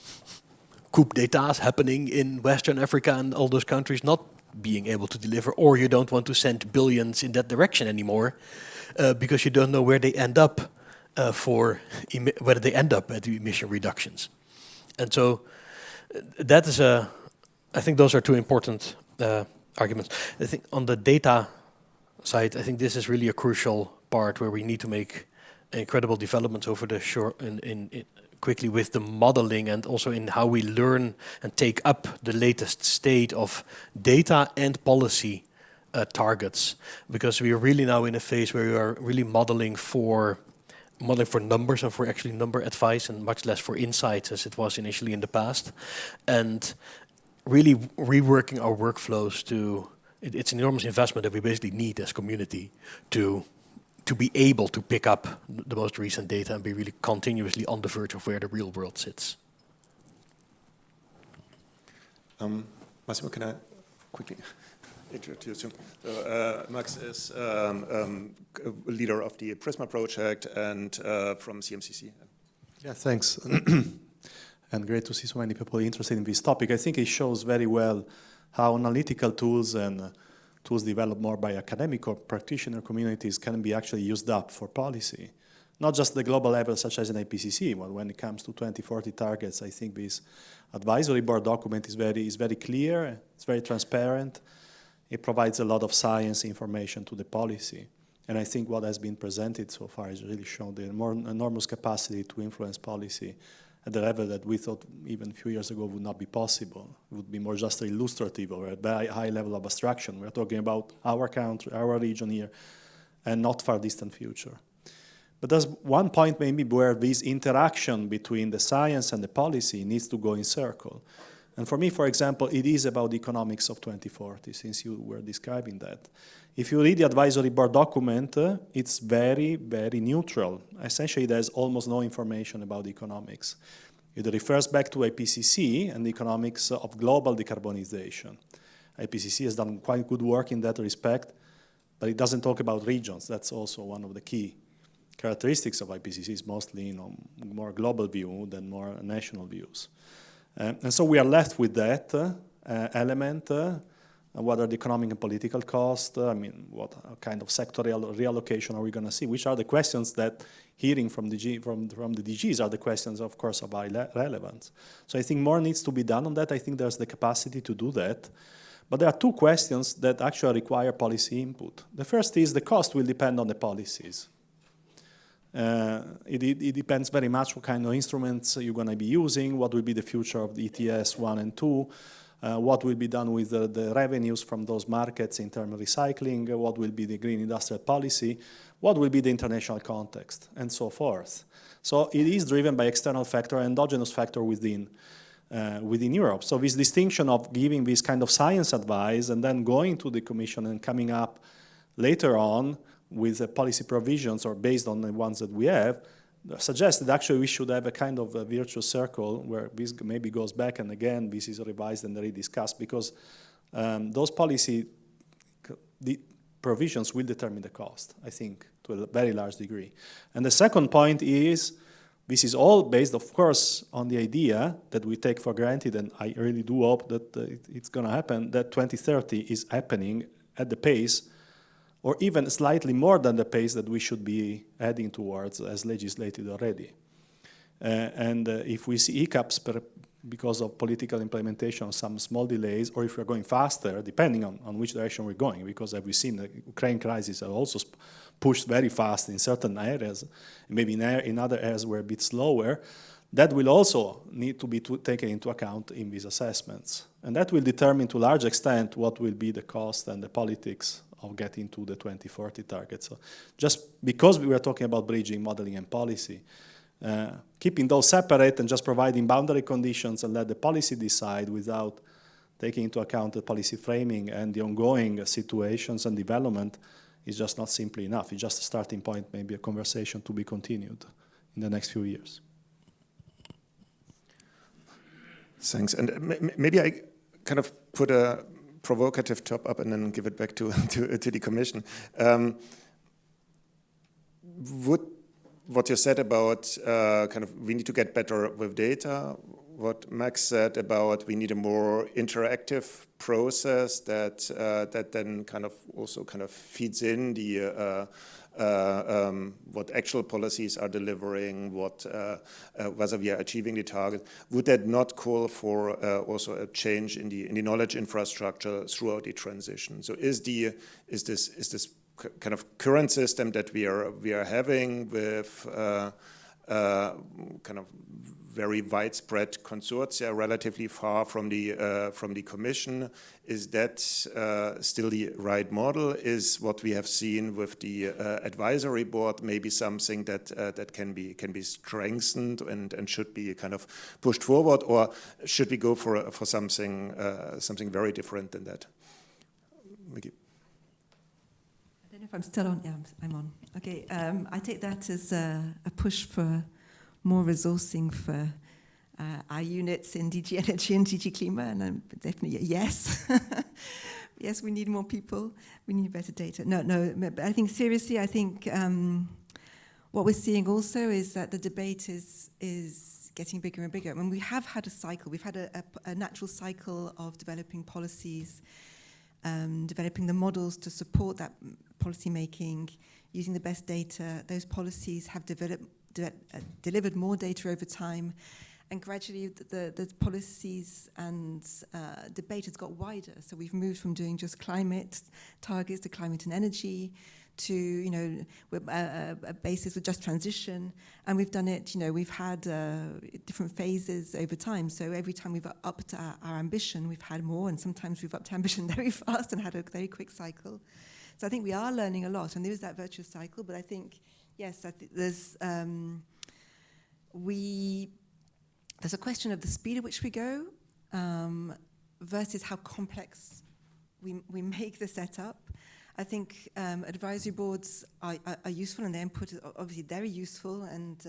coup d'états happening in Western Africa and all those countries not being able to deliver, or you don't want to send billions in that direction anymore because you don't know where they end up whether they end up at the emission reductions. And so that is I think those are two important arguments. I think on the data side, I think this is really a crucial part where we need to make incredible developments over the short quickly with the modeling, and also in how we learn and take up the latest state of data and policy targets, because we are really now in a phase where we are really modeling for numbers and for actually number advice, and much less for insights as it was initially in the past, and really reworking our workflows to. It's an enormous investment that we basically need as community to be able to pick up the most recent data and be really continuously on the verge of where the real world sits. Massimo, can I quickly introduce you? Max is leader of the Prisma project and from CMCC. Yeah, thanks. And great to see so many people interested in this topic. I think it shows very well how analytical tools and tools developed more by academic or practitioner communities can be actually used up for policy. Not just the global level, such as an IPCC, but when it comes to 2040 targets, I think this advisory board document is very clear, it's very transparent, it provides a lot of science information to the policy. And I think what has been presented so far has really shown the enormous capacity to influence policy at the level that we thought even a few years ago would not be possible. It would be more just illustrative or a very high level of abstraction. We're talking about our country, our region here, and not far distant future. But there's one point maybe where this interaction between the science and the policy needs to go in circle. And for me, for example, it is about the economics of 2040, since you were describing that. If you read the advisory board document, it's very, very neutral. Essentially, there's almost no information about the economics. It refers back to IPCC and the economics of global decarbonization. IPCC has done quite good work in that respect, but it doesn't talk about regions. That's also one of the key characteristics of IPCC, is mostly more global view than more national views. And so we are left with that element. What are the economic and political costs? I mean, what kind of sectorial reallocation are we going to see? Which are the questions that, hearing from the DGs, are the questions, of course, of high relevance. So I think more needs to be done on that. I think there's the capacity to do that. But there are two questions that actually require policy input. The first is the cost will depend on the policies. It depends very much what kind of instruments you're going to be using, what will be the future of the ETS 1 and 2. what will be done with the revenues from those markets in terms of recycling, what will be the green industrial policy, what will be the international context, and so forth. So it is driven by external factor, endogenous factor within Europe. So this distinction of giving this kind of science advice and then going to the Commission and coming up later on with policy provisions or based on the ones that we have, suggests that actually we should have a kind of a virtuous circle where this maybe goes back and again this is revised and rediscussed, because those policy provisions will determine the cost, I think, to a very large degree. And the second point is, this is all based, of course, on the idea that we take for granted, and I really do hope that it's going to happen, that 2030 is happening at the pace, or even slightly more than the pace that we should be heading towards as legislated already. If we see hiccups because of political implementation, some small delays, or if we're going faster, depending on which direction we're going, because as we've seen, the Ukraine crisis has also pushed very fast in certain areas, maybe in other areas we're a bit slower, that will also need to be taken into account in these assessments. And that will determine to a large extent what will be the cost and the politics of getting to the 2040 target. So just because we were talking about bridging, modeling, and policy, keeping those separate and just providing boundary conditions and let the policy decide without taking into account the policy framing and the ongoing situations and development is just not simply enough. It's just a starting point, maybe a conversation to be continued in the next few years. Thanks. And maybe I kind of put a provocative top up and then give it back to the Commission. Would what you said about kind of we need to get better with data, what Max said about we need a more interactive process that then kind of also kind of feeds in the what actual policies are delivering, what whether we are achieving the target. Would that not call for also a change in the knowledge infrastructure throughout the transition? So is this kind of current system that we are having with kind of very widespread consortia relatively far from the Commission, is that still the right model? Is what we have seen with the advisory board maybe something that can be strengthened and should be kind of pushed forward, or should we go for something very different than that? Thank you. I don't know if I'm still on. Yeah, I'm on. Okay, I take that as a push for more resourcing for our units in DG Energy and DG Klima, and I'm definitely yes. Yes, we need more people. We need better data. No, but I think seriously, what we're seeing also is that the debate is getting bigger and bigger. I mean, we have had a cycle. We've had a natural cycle of developing policies, developing the models to support that policy making, using the best data. Those policies have delivered more data over time, and gradually the policies and debate has got wider. So we've moved from doing just climate targets to climate and energy to, a basis with just transition, and we've done it, we've had different phases over time. So every time we've upped our ambition, we've had more, and sometimes we've upped ambition very fast and had a very quick cycle. So I think we are learning a lot, and there is that virtuous cycle, but I think, yes, there's a question of the speed at which we go versus how complex we make the setup. I think advisory boards are useful, and their input is obviously very useful, and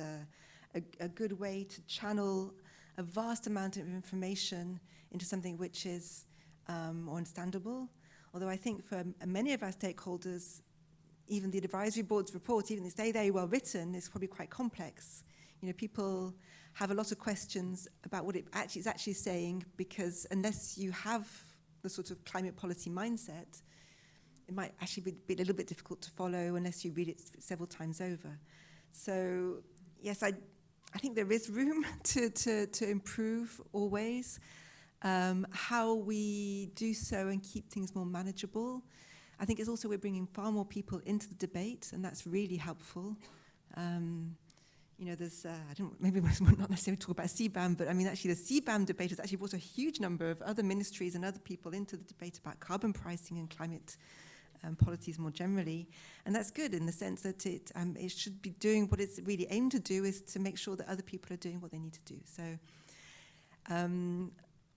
a good way to channel a vast amount of information into something which is more understandable. Although I think for many of our stakeholders, even the advisory board's report, even if they very well written, is probably quite complex. People have a lot of questions about what it is actually saying, because unless you have the sort of climate policy mindset, it might actually be a little bit difficult to follow unless you read it several times over. So yes, I think there is room to improve always. How we do so and keep things more manageable. I think it's also we're bringing far more people into the debate, and that's really helpful. you know, there's, maybe we're not necessarily talk about CBAM, but I mean, actually the CBAM debate has actually brought a huge number of other ministries and other people into the debate about carbon pricing and climate policies more generally. And that's good in the sense that it should be doing what it's really aimed to do, is to make sure that other people are doing what they need to do. So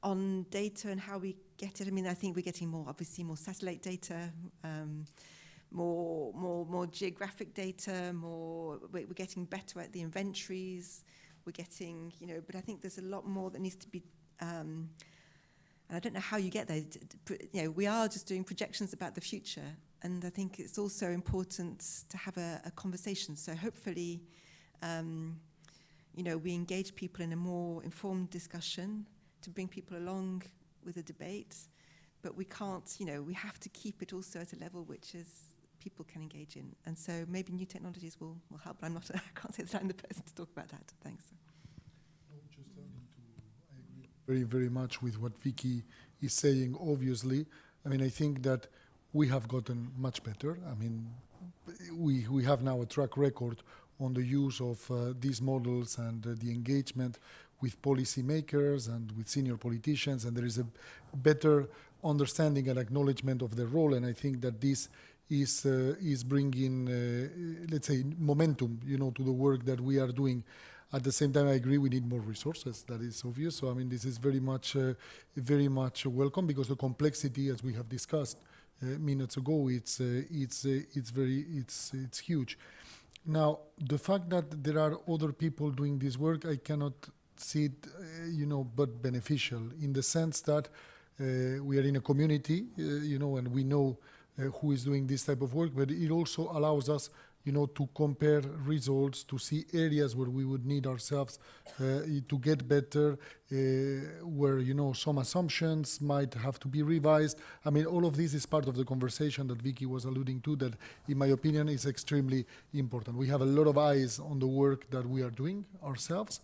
on data and how we get it, I mean, I think we're getting obviously more satellite data, more geographic data, we're getting better at the inventories, we're getting, you know, but I think there's a lot more that needs to be, and I don't know how you get there. You know, we are just doing projections about the future, and I think it's also important to have a conversation. So hopefully, you know, we engage people in a more informed discussion to bring people along with the debate, but we can't, you know, we have to keep it also at a level which is people can engage in. And so maybe new technologies will help, but I can't say that I'm the person to talk about that. Thanks. I agree very much with what Vicky is saying, obviously. I mean, I think that we have gotten much better. I mean, we have now a track record on the use of these models and the engagement with policymakers and with senior politicians, and there is a better understanding and acknowledgement of their role, and I think that this is bringing, let's say, momentum, you know, to the work that we are doing. At the same time, I agree we need more resources. That is obvious. So I mean, this is very much welcome, because the complexity, as we have discussed minutes ago, it's huge. Now, the fact that there are other people doing this work, I cannot see it, you know, but beneficial in the sense that we are in a community, you know, and we know who is doing this type of work, but it also allows us, you know, to compare results, to see areas where we would need ourselves to get better, where, you know, some assumptions might have to be revised. I mean, all of this is part of the conversation that Vicky was alluding to, that, in my opinion, is extremely important. We have a lot of eyes on the work that we are doing ourselves,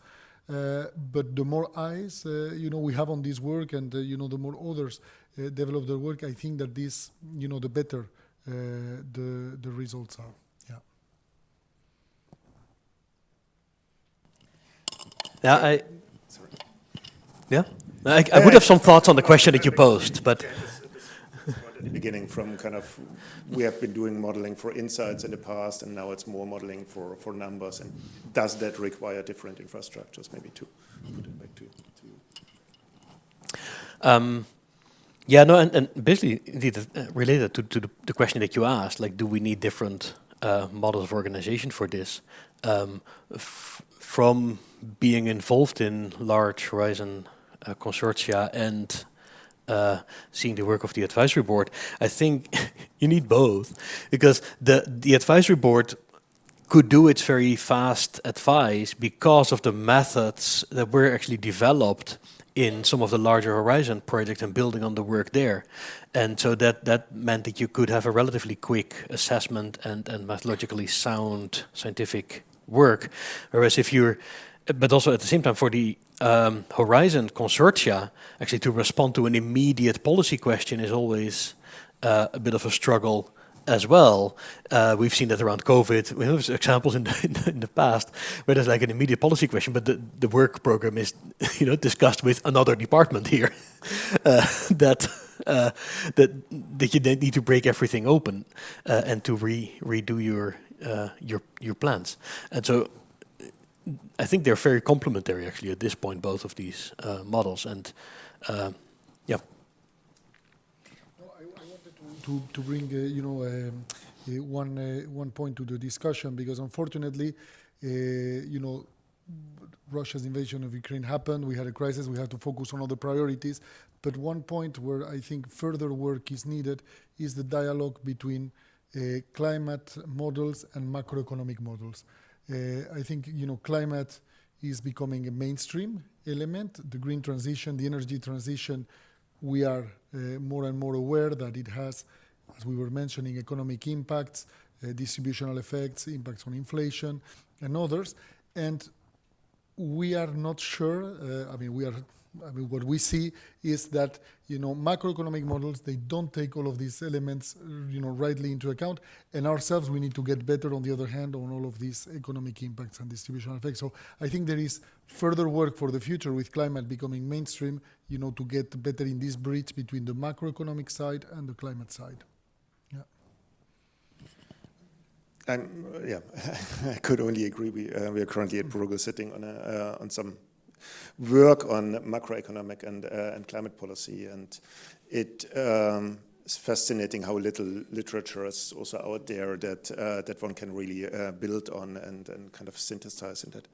but the more eyes, you know, we have on this work, and, you know, the more others develop their work, I think that this, you know, the better the results are. I would have some thoughts on the question that you posed, but at the beginning, from kind of, we have been doing modeling for insights in the past, and now it's more modeling for numbers. And does that require different infrastructures? Maybe to put it back to you. Yeah, no, and basically, indeed, related to the question that you asked, like, do we need different models of organization for this? From being involved in large horizon consortia and seeing the work of the advisory board, I think you need both, because the advisory board could do its very fast advice because of the methods that were actually developed in some of the larger horizon projects and building on the work there. And so that meant that you could have a relatively quick assessment and methodologically sound scientific work. Whereas if you're, but also at the same time for the horizon consortia, actually to respond to an immediate policy question is always a bit of a struggle as well. We've seen that around COVID. We have examples in the past where there's like an immediate policy question, but the work program is, you know, discussed with another department here. that you then need to break everything open and to redo your plans. And so I think they're very complementary actually at this point, both of these models. And yeah. To bring, you know, one point to the discussion, because unfortunately, you know, Russia's invasion of Ukraine happened. We had a crisis. We had to focus on other priorities. But one point where I think further work is needed is the dialogue between climate models and macroeconomic models. I think, you know, climate is becoming a mainstream element. The green transition, the energy transition, we are more and more aware that it has, as we were mentioning, economic impacts, distributional effects, impacts on inflation, and others. And we are not sure, I mean, we are I mean, what we see is that, macroeconomic models, they don't take all of these elements, rightly into account. And ourselves, we need to get better, on the other hand, on all of these economic impacts and distributional effects. So I think there is further work for the future with climate becoming mainstream, to get better in this bridge between the macroeconomic side and the climate side. Yeah, I could only agree. We are currently at Bruegel sitting on some work on macroeconomic and climate policy, and it is fascinating how little literature is also out there that one can really build on and kind of synthesize in that.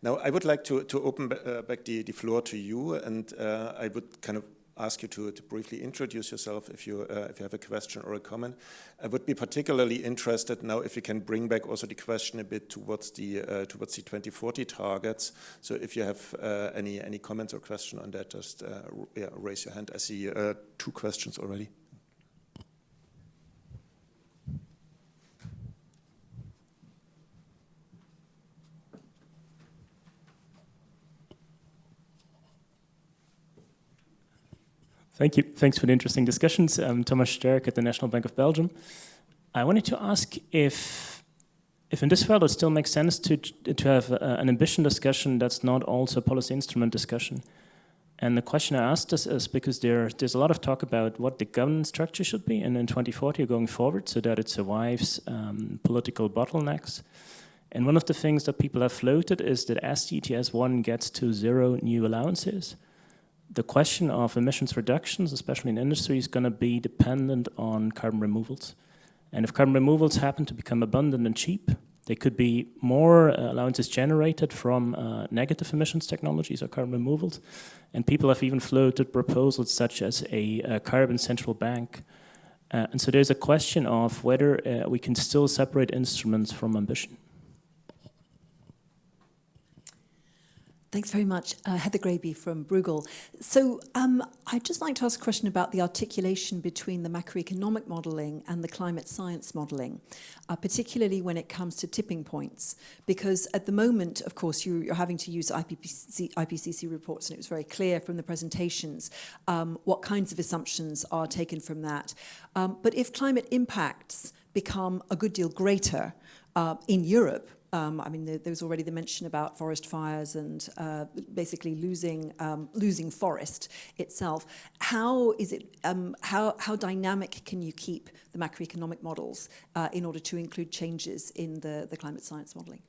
Now, I would like to open back the floor to you, and I would kind of ask you to briefly introduce yourself if you have a question or a comment. I would be particularly interested now if you can bring back also the question a bit towards the 2040 targets. So if you have any comments or question on that, just raise your hand. I see 2 questions already. Thank you. Thanks for the interesting discussions. I'm Thomas Sterk at the National Bank of Belgium. I wanted to ask if in this field it still makes sense to have an ambition discussion that's not also a policy instrument discussion. And the question I asked this is because there's a lot of talk about what the governance structure should be in 2040 going forward so that it survives political bottlenecks. And one of the things that people have floated is that as ETS1 gets to 0 new allowances, the question of emissions reductions, especially in industry, is going to be dependent on carbon removals. And if carbon removals happen to become abundant and cheap, there could be more allowances generated from negative emissions technologies or carbon removals. And people have even floated proposals such as a carbon central bank. And so there's a question of whether we can still separate instruments from ambition. Thanks very much. Heather Graby from Bruegel. So I'd just like to ask a question about the articulation between the macroeconomic modelling and the climate science modelling, particularly when it comes to tipping points. Because at the moment, of course, you're having to use IPCC reports, and it was very clear from the presentations what kinds of assumptions are taken from that. But if climate impacts become a good deal greater in Europe, I mean, there was already the mention about forest fires and basically losing forest itself. How is it? How dynamic can you keep the macroeconomic models in order to include changes in the climate science modelling?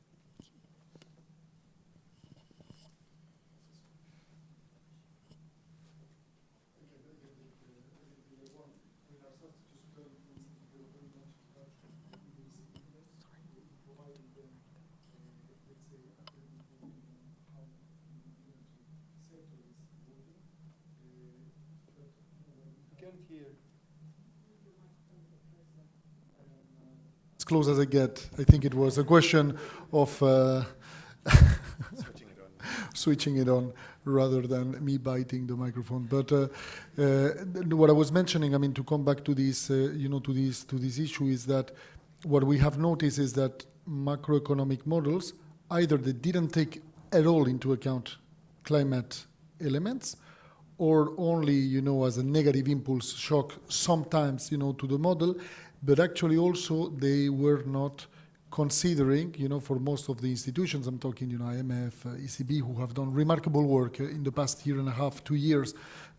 As close as I get, I think it was a question of switching it on rather than me biting the microphone. But what I was mentioning, I mean, to come back to this, to this issue, is that what we have noticed is that macroeconomic models either they didn't take at all into account climate elements, or only, as a negative impulse shock sometimes, to the model, but actually also they were not considering, for most of the institutions, I'm talking, IMF, ECB, who have done remarkable work in the past year and a half, 2 years,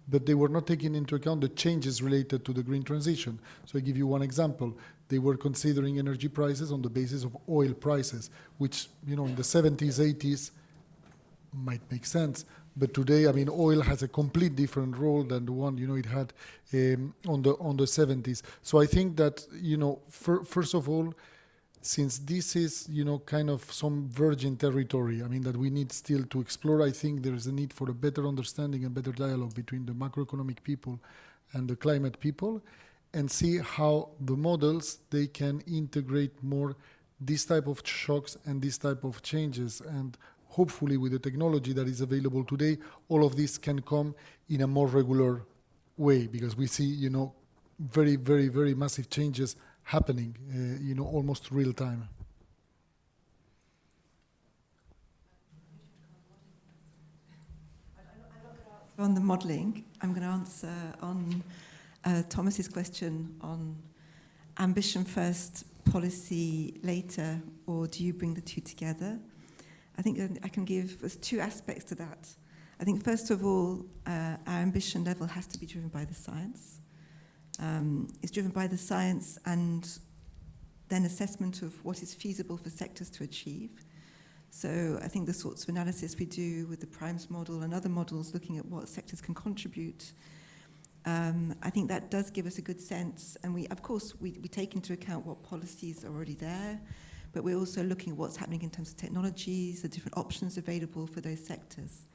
but they were not taking into account the changes related to the green transition. So I give you one example. They were considering energy prices on the basis of oil prices, which, in the 70s, 80s might make sense. But today, I mean, oil has a complete different role than the one, it had on the 70s. So I think that, first of all, since this is, kind of some virgin territory, I mean, that we need still to explore, I think there is a need for a better understanding and better dialogue between the macroeconomic people and the climate people, and see how the models, they can integrate more this type of shocks and this type of changes. And hopefully with the technology that is available today, all of this can come in a more regular way, because we see, very, very, very massive changes happening, almost real time. On the modelling, I'm going to answer on Thomas's question on ambition first, policy later, or do you bring the two together? I think I can give us two aspects to that. I think first of all, our ambition level has to be driven by the science. It's driven by the science and then assessment of what is feasible for sectors to achieve. So I think the sorts of analysis we do with the primes model and other models looking at what sectors can contribute, I think that does give us a good sense. And we take into account what policies are already there, but we're also looking at what's happening in terms of technologies, the different options available for those sectors.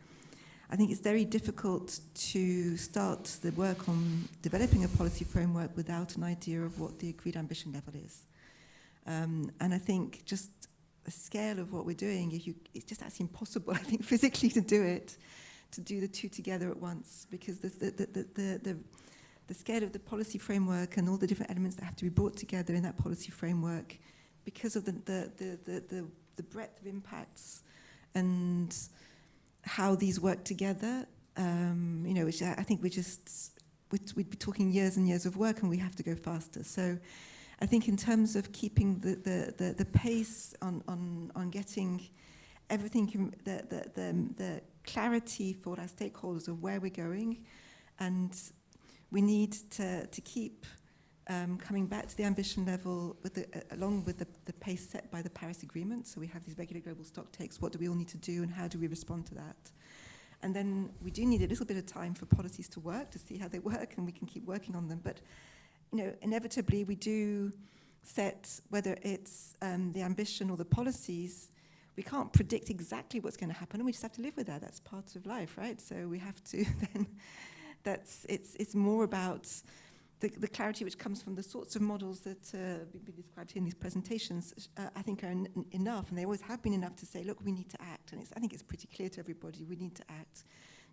I think it's very difficult to start the work on developing a policy framework without an idea of what the agreed ambition level is. And I think just the scale of what we're doing, it's just actually impossible, I think, physically to do the two together at once, because the scale of the policy framework and all the different elements that have to be brought together in that policy framework, because of the breadth of impacts and how these work together, which I think we'd be talking years and years of work, and we have to go faster. So I think in terms of keeping the pace on getting everything, the clarity for our stakeholders of where we're going, and we need to keep coming back to the ambition level along with the pace set by the Paris Agreement. So we have these regular global stock takes. What do we all need to do, and how do we respond to that? And then we do need a little bit of time for policies to work, to see how they work, and we can keep working on them. But inevitably we do set, whether it's the ambition or the policies, we can't predict exactly what's going to happen, and we just have to live with that. That's part of life, right? So we have to then, it's more about the clarity which comes from the sorts of models that we described here in these presentations, I think are enough, and they always have been enough to say, look, we need to act. And I think it's pretty clear to everybody, we need to act.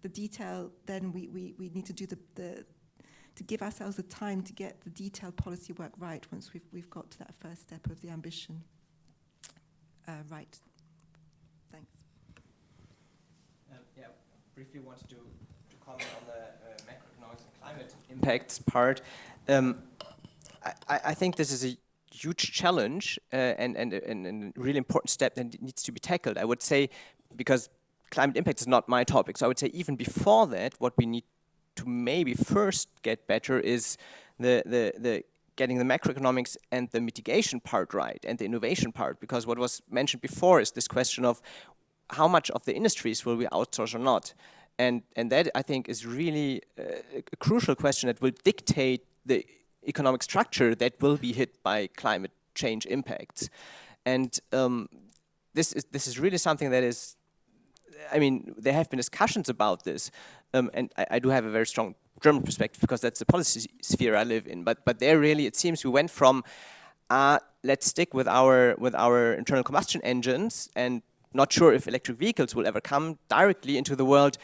The detail, then we need to do to give ourselves the time to get the detailed policy work right once we've got to that first step of the ambition right. Thanks. Briefly wanted to comment on the macroeconomics and climate impacts part. I think this is a huge challenge and a really important step that needs to be tackled. I would say, because climate impact is not my topic, so I would say even before that, what we need to maybe first get better is the getting the macroeconomics and the mitigation part right, and the innovation part, because what was mentioned before is this question of how much of the industries will we outsource or not. And that, I think, is really a crucial question that will dictate the economic structure that will be hit by climate change impacts. And this is really something that is, I mean, there have been discussions about this, and I do have a very strong German perspective because that's the policy sphere I live in. But there really, it seems we went from let's stick with our internal combustion engines and not sure if electric vehicles will ever come directly into the world.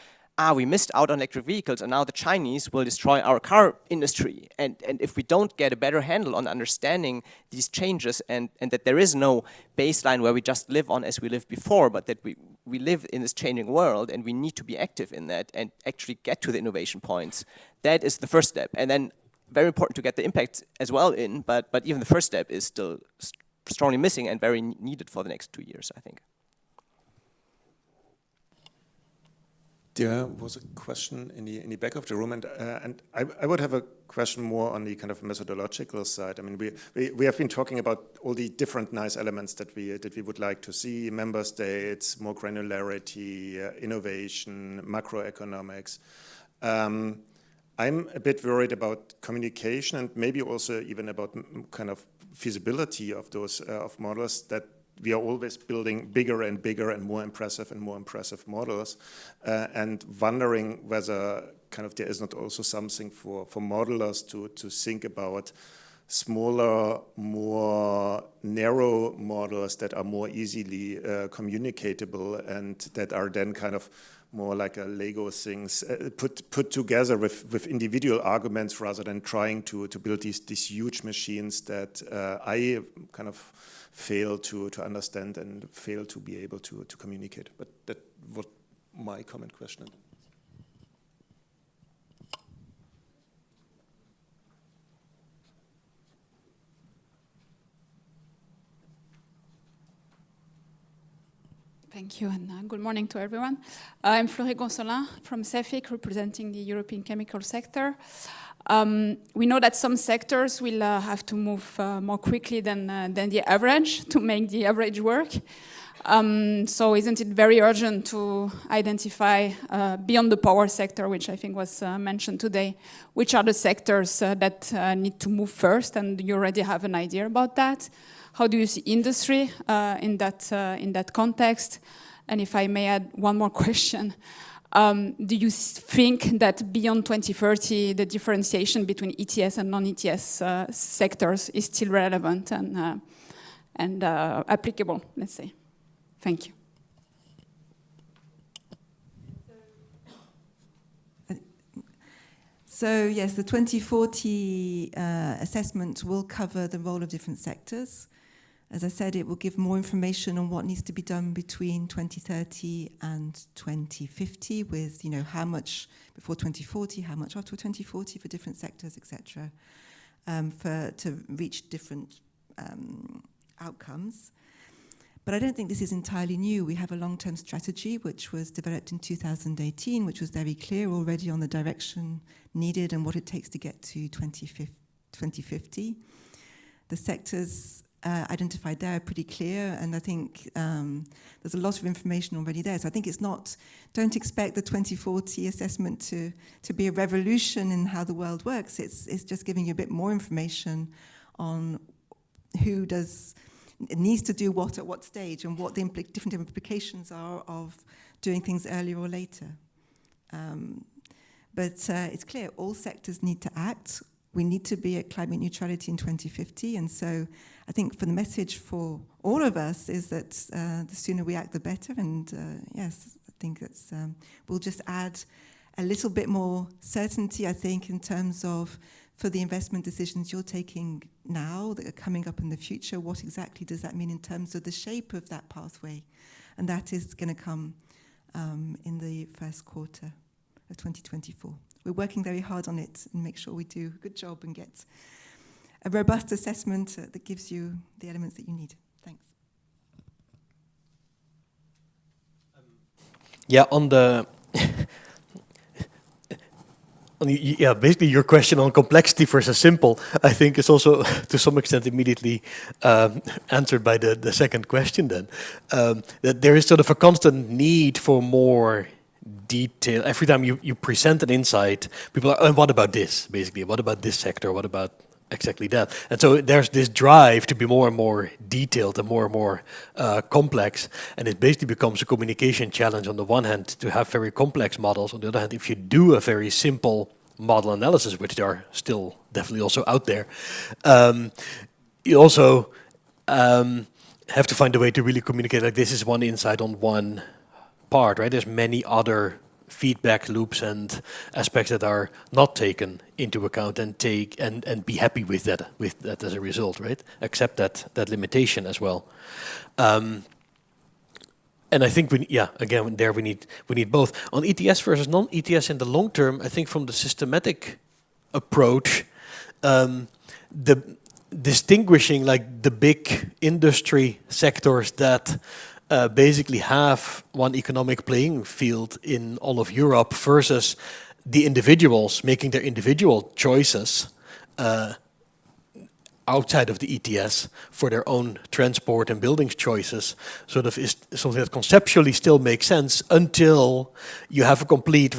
We missed out on electric vehicles, and now the Chinese will destroy our car industry. And if we don't get a better handle on understanding these changes and that there is no baseline where we just live on as we lived before, but that we live in this changing world and we need to be active in that and actually get to the innovation points, that is the first step. And then very important to get the impacts as well in, but even the first step is still strongly missing and very needed for the next 2 years, I think. There was a question in the back of the room, and I would have a question more on the kind of methodological side. I mean, we have been talking about all the different nice elements that we would like to see: member states, more granularity, innovation, macroeconomics. I'm a bit worried about communication and maybe also even about kind of feasibility of those of models, that we are always building bigger and bigger and more impressive models, and wondering whether kind of there is not also something for modelers to think about smaller, more narrow models that are more easily communicatable and that are then kind of more like a Lego things put together with individual arguments rather than trying to build these huge machines that I kind of fail to understand and fail to be able to communicate. But that was my comment question. Thank you, and good morning to everyone. I'm Fleury Gonsolin from CEFIC, representing the European chemical sector. We know that some sectors will have to move more quickly than the average to make the average work. So isn't it very urgent to identify, beyond the power sector, which I think was mentioned today, which are the sectors that need to move first, and you already have an idea about that? How do you see industry in that context? And if I may add one more question, do you think that beyond 2030, the differentiation between ETS and non-ETS sectors is still relevant and applicable, let's say? Thank you. So yes, the 2040 assessment will cover the role of different sectors. As I said, it will give more information on what needs to be done between 2030 and 2050 with, you know, how much before 2040, how much after 2040 for different sectors, etc., to reach different outcomes. But I don't think this is entirely new. We have a long-term strategy which was developed in 2018, which was very clear already on the direction needed and what it takes to get to 2050. The sectors identified there are pretty clear, and I think there's a lot of information already there. So I think it's not, don't expect the 2040 assessment to be a revolution in how the world works. It's just giving you a bit more information on who needs to do what at what stage and what the different implications are of doing things earlier or later. But it's clear all sectors need to act. We need to be at climate neutrality in 2050, and so I think for the message for all of us is that the sooner we act, the better. And yes, I think that's we'll just add a little bit more certainty, I think, in terms of for the investment decisions you're taking now that are coming up in the future. What exactly does that mean in terms of the shape of that pathway? And that is going to come in the first quarter of 2024. We're working very hard on it and make sure we do a good job and get a robust assessment that gives you the elements that you need. Thanks. Yeah, basically your question on complexity versus simple, I think is also to some extent immediately answered by the second question then. That there is sort of a constant need for more detail. Every time you present an insight, people are, and what about this, basically? What about this sector? What about exactly that? And so there's this drive to be more and more detailed and more complex, and it basically becomes a communication challenge on the one hand to have very complex models. On the other hand, if you do a very simple model analysis, which are still definitely also out there, you also have to find a way to really communicate like this is one insight on one part, right? There's many other feedback loops and aspects that are not taken into account and be happy with that as a result, right? Accept that limitation as well. And I think we need both. On ETS versus non-ETS in the long term, I think from the systematic approach, the distinguishing like the big industry sectors that basically have one economic playing field in all of Europe versus the individuals making their individual choices outside of the ETS for their own transport and buildings choices, sort of is something that conceptually still makes sense until you have a complete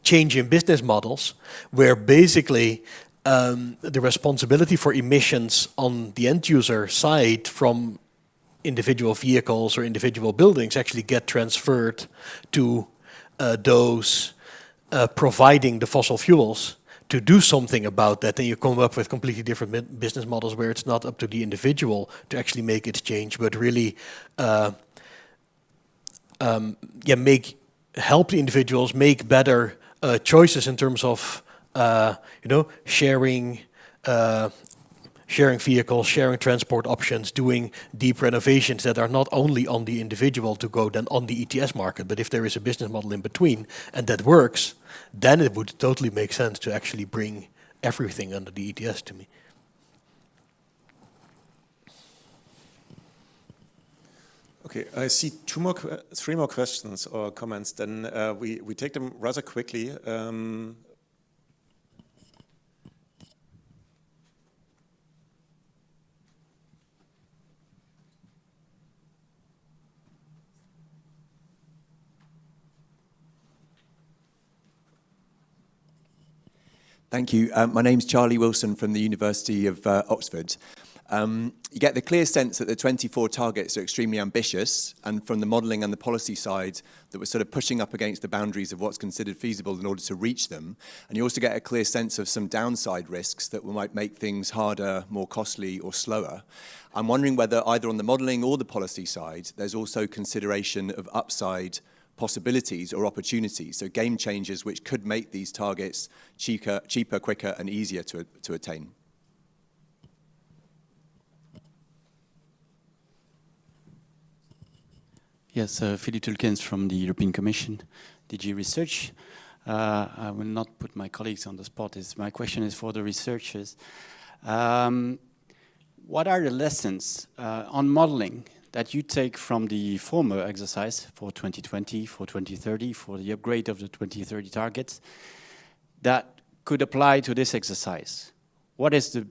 change in business models where basically the responsibility for emissions on the end user side from individual vehicles or individual buildings actually get transferred to those providing the fossil fuels to do something about that. Then you come up with completely different business models where it's not up to the individual to actually make its change, but really help the individuals make better choices in terms of sharing vehicles, sharing transport options, doing deep renovations that are not only on the individual to go then on the ETS market, but if there is a business model in between and that works, then it would totally make sense to actually bring everything under the ETS to me. Okay, I see three more questions or comments. Then we take them rather quickly. Thank you. My name's Charlie Wilson from the University of Oxford. You get the clear sense that the 24 targets are extremely ambitious, and from the modelling and the policy side, that we're sort of pushing up against the boundaries of what's considered feasible in order to reach them. And you also get a clear sense of some downside risks that might make things harder, more costly, or slower. I'm wondering whether either on the modelling or the policy side, there's also consideration of upside possibilities or opportunities, so game changers which could make these targets cheaper, quicker, and easier to attain. Yes, Philippe Tulkens from the European Commission, DG Research. I will not put my colleagues on the spot. My question is for the researchers. What are the lessons on modeling that you take from the former exercise for 2020, for 2030, for the upgrade of the 2030 targets that could apply to this exercise? What is the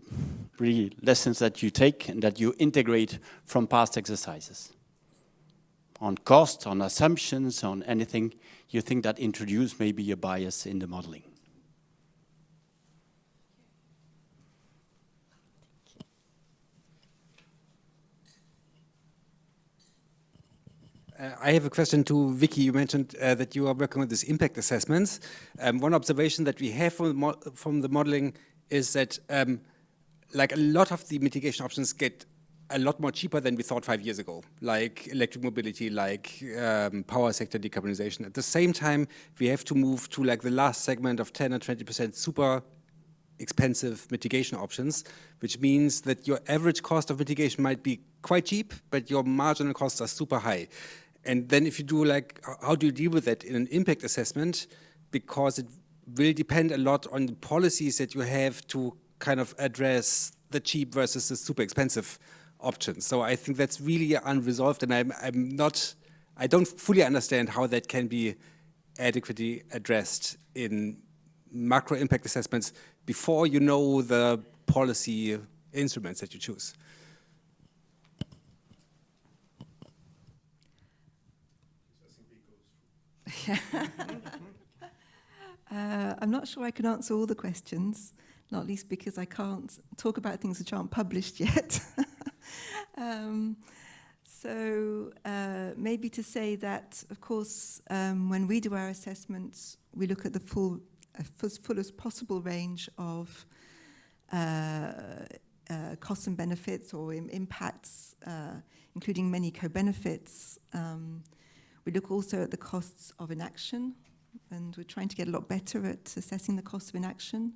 really lessons that you take and that you integrate from past exercises? On cost, on assumptions, on anything you think that introduce maybe a bias in the modeling? I have a question to Vicky. You mentioned that you are working on these impact assessments. One observation that we have from the modeling is that like a lot of the mitigation options get a lot more cheaper than we thought 5 years ago, like electric mobility, like power sector decarbonization. At the same time, we have to move to like the last segment of 10 or 20% super expensive mitigation options, which means that your average cost of mitigation might be quite cheap, but your marginal costs are super high. And then if you do like, how do you deal with that in an impact assessment? Because it will depend a lot on the policies that you have to kind of address the cheap versus the super expensive options. So I think that's really unresolved, and I don't fully understand how that can be adequately addressed in macro impact assessments before you know the policy instruments that you choose. I'm not sure I can answer all the questions, not least because I can't talk about things which aren't published yet. Maybe to say that, of course, when we do our assessments, we look at the fullest possible range of costs and benefits or impacts, including many co-benefits. We look also at the costs of inaction, and we're trying to get a lot better at assessing the cost of inaction.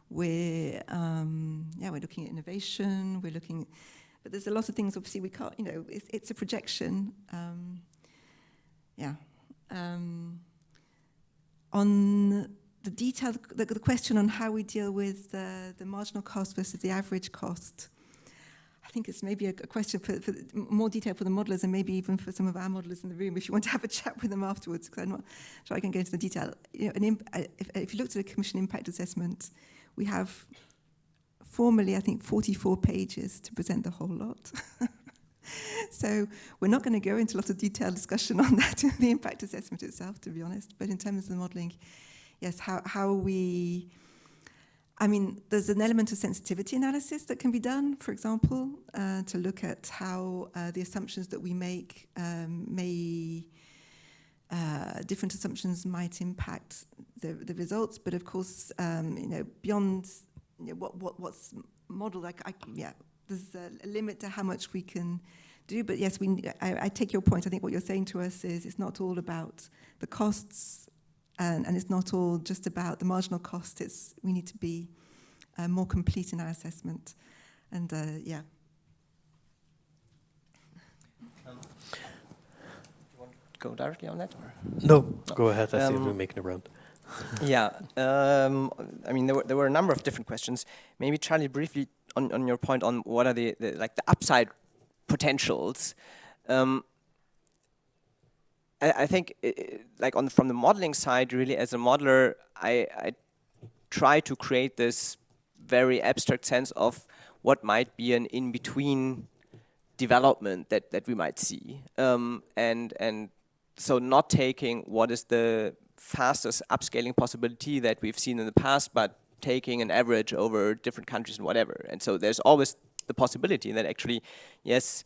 We're looking at innovation. But there's a lot of things. Obviously, we can't. It's a projection. On the detail, the question on how we deal with the marginal cost versus the average cost, I think it's maybe a question for more detail for the modelers and maybe even for some of our modelers in the room if you want to have a chat with them afterwards, because I'm not sure I can go into the detail. If you looked at a Commission impact assessment, we have formally, I think, 44 pages to present the whole lot. So we're not going to go into a lot of detailed discussion on that in the impact assessment itself, to be honest. But in terms of the modelling, yes, how we... there's an element of sensitivity analysis that can be done, for example, to look at how the assumptions that we make different assumptions might impact the results. But of course, beyond what's modelled, there's a limit to how much we can do. But yes, I take your point. I think what you're saying to us is it's not all about the costs, and it's not all just about the marginal cost. We need to be more complete in our assessment. And Do you want to go directly on that? Or? No, go ahead. I think we're making a round. Yeah, there were a number of different questions. Maybe Charlie, briefly on your point on what are the upside potentials. I think, like from the modeling side, really, as a modeler, I try to create this very abstract sense of what might be an in-between development that we might see, and so not taking what is the fastest upscaling possibility that we've seen in the past, but taking an average over different countries and whatever. And so there's always the possibility that actually, yes,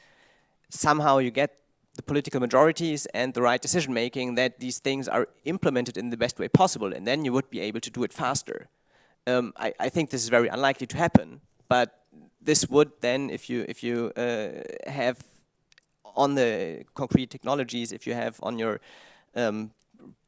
somehow you get the political majorities and the right decision making that these things are implemented in the best way possible, and then you would be able to do it faster. I think this is very unlikely to happen, but this would then, if you have on the concrete technologies, if you have on your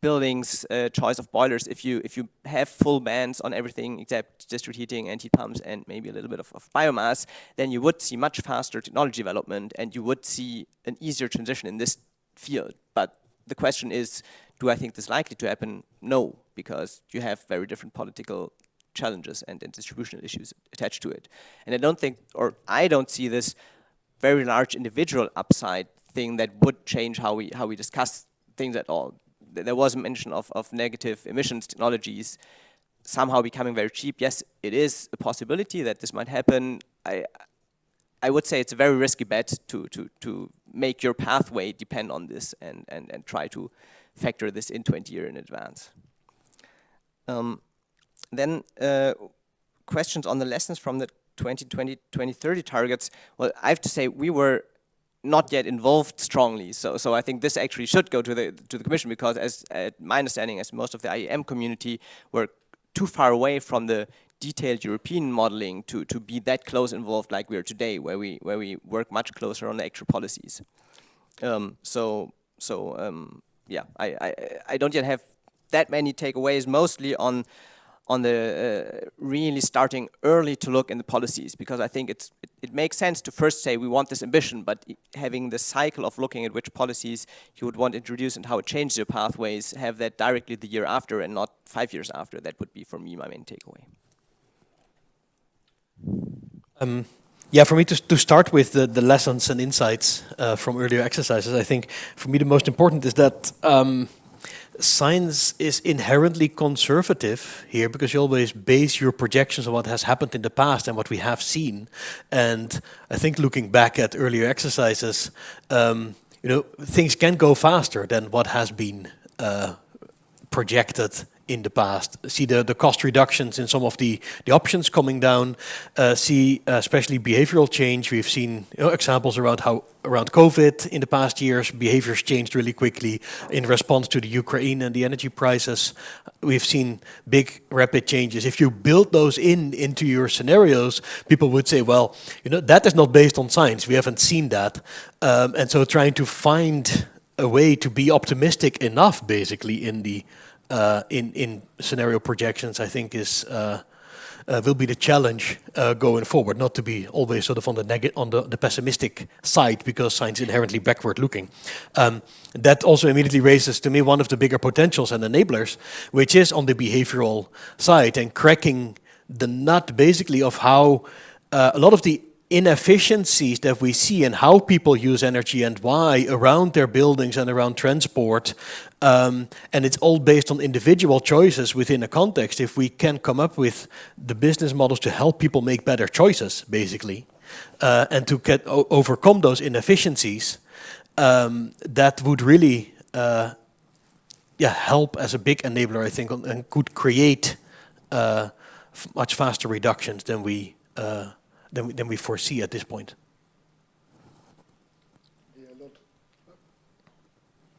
buildings choice of boilers, if you have full bans on everything except district heating and heat pumps and maybe a little bit of biomass, then you would see much faster technology development and you would see an easier transition in this field. But the question is, do I think this is likely to happen? No, because you have very different political challenges and distributional issues attached to it. And I don't think, or I don't see this very large individual upside thing that would change how we discuss things at all. There was a mention of negative emissions technologies somehow becoming very cheap. Yes, it is a possibility that this might happen. I would say it's a very risky bet to make your pathway depend on this and try to factor this in 20 years in advance. Then questions on the lessons from the 2020-2030 targets. Well, I have to say we were not yet involved strongly, so I think this actually should go to the Commission, because as my understanding, as most of the IAM community were too far away from the detailed European modeling to be that close involved like we are today, where we work much closer on the actual policies. Yeah, I don't yet have that many takeaways, mostly on the really starting early to look in the policies, because I think it makes sense to first say we want this ambition, but having the cycle of looking at which policies you would want to introduce and how it changes your pathways, have that directly the year after and not 5 years after. That would be, for me, my main takeaway. Yeah, for me to start with the lessons and insights from earlier exercises, I think for me the most important is that science is inherently conservative here, because you always base your projections on what has happened in the past and what we have seen. And I think looking back at earlier exercises, things can go faster than what has been projected in the past. See the cost reductions in some of the options coming down. See especially behavioral change. We've seen examples around how around COVID in the past years, behaviors changed really quickly in response to the Ukraine and the energy prices. We've seen big rapid changes. If you build those into your scenarios, people would say, well, that is not based on science. We haven't seen that. And so trying to find a way to be optimistic enough, basically, in the in scenario projections, I think is will be the challenge going forward. Not to be always sort of on the pessimistic side, because science is inherently backward looking. That also immediately raises to me one of the bigger potentials and enablers, which is on the behavioral side and cracking the nut basically of how a lot of the inefficiencies that we see and how people use energy and why around their buildings and around transport, and it's all based on individual choices within a context. If we can come up with the business models to help people make better choices, basically, and to overcome those inefficiencies, that would really help as a big enabler, I think, and could create much faster reductions than we foresee at this point.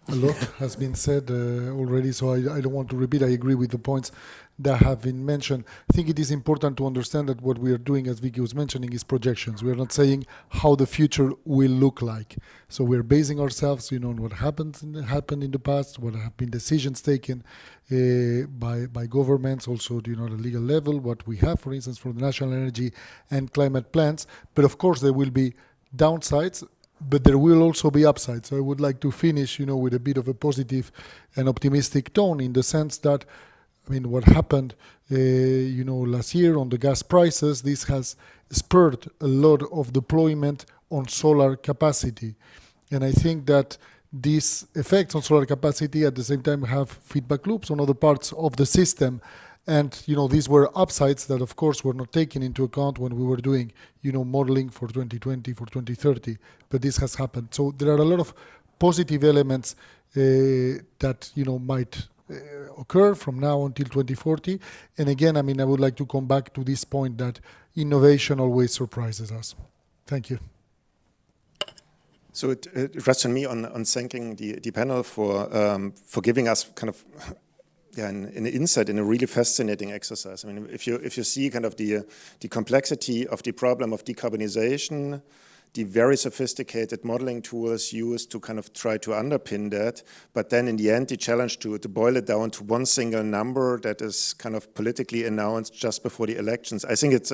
A lot has been said already, so I don't want to repeat. I agree with the points that have been mentioned. I think it is important to understand that what we are doing, as Vicky was mentioning, is projections. We are not saying how the future will look like. So we're basing ourselves, on what happened in the past, what have been decisions taken by governments, also, the legal level, what we have, for instance, for the national energy and climate plans. But of course, there will be downsides, but there will also be upsides. So I would like to finish, with a bit of a positive and optimistic tone, in the sense that, what happened, last year on the gas prices, this has spurred a lot of deployment on solar capacity. And I think that these effects on solar capacity at the same time have feedback loops on other parts of the system. And, you know, these were upsides that, of course, were not taken into account when we were doing, you know, modeling for 2020, for 2030. But this has happened. So there are a lot of positive elements that, you know, might occur from now until 2040. And again, I mean, I would like to come back to this point that innovation always surprises us. Thank you. So it rests on me on thanking the panel for giving us kind of an insight in a really fascinating exercise. I mean, if you see kind of the complexity of the problem of decarbonization, the very sophisticated modeling tools used to kind of try to underpin that, but then in the end, the challenge to boil it down to one single number that is kind of politically announced just before the elections. I think it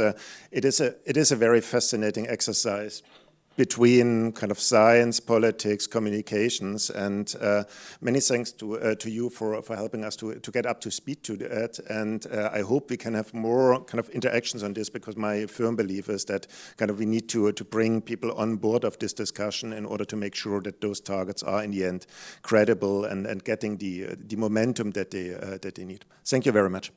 is a very fascinating exercise between kind of science, politics, communications, and many thanks to you for helping us to get up to speed to that. And I hope we can have more kind of interactions on this, because my firm belief is that kind of we need to bring people on board of this discussion in order to make sure that those targets are in the end credible and getting the momentum that they need. Thank you very much.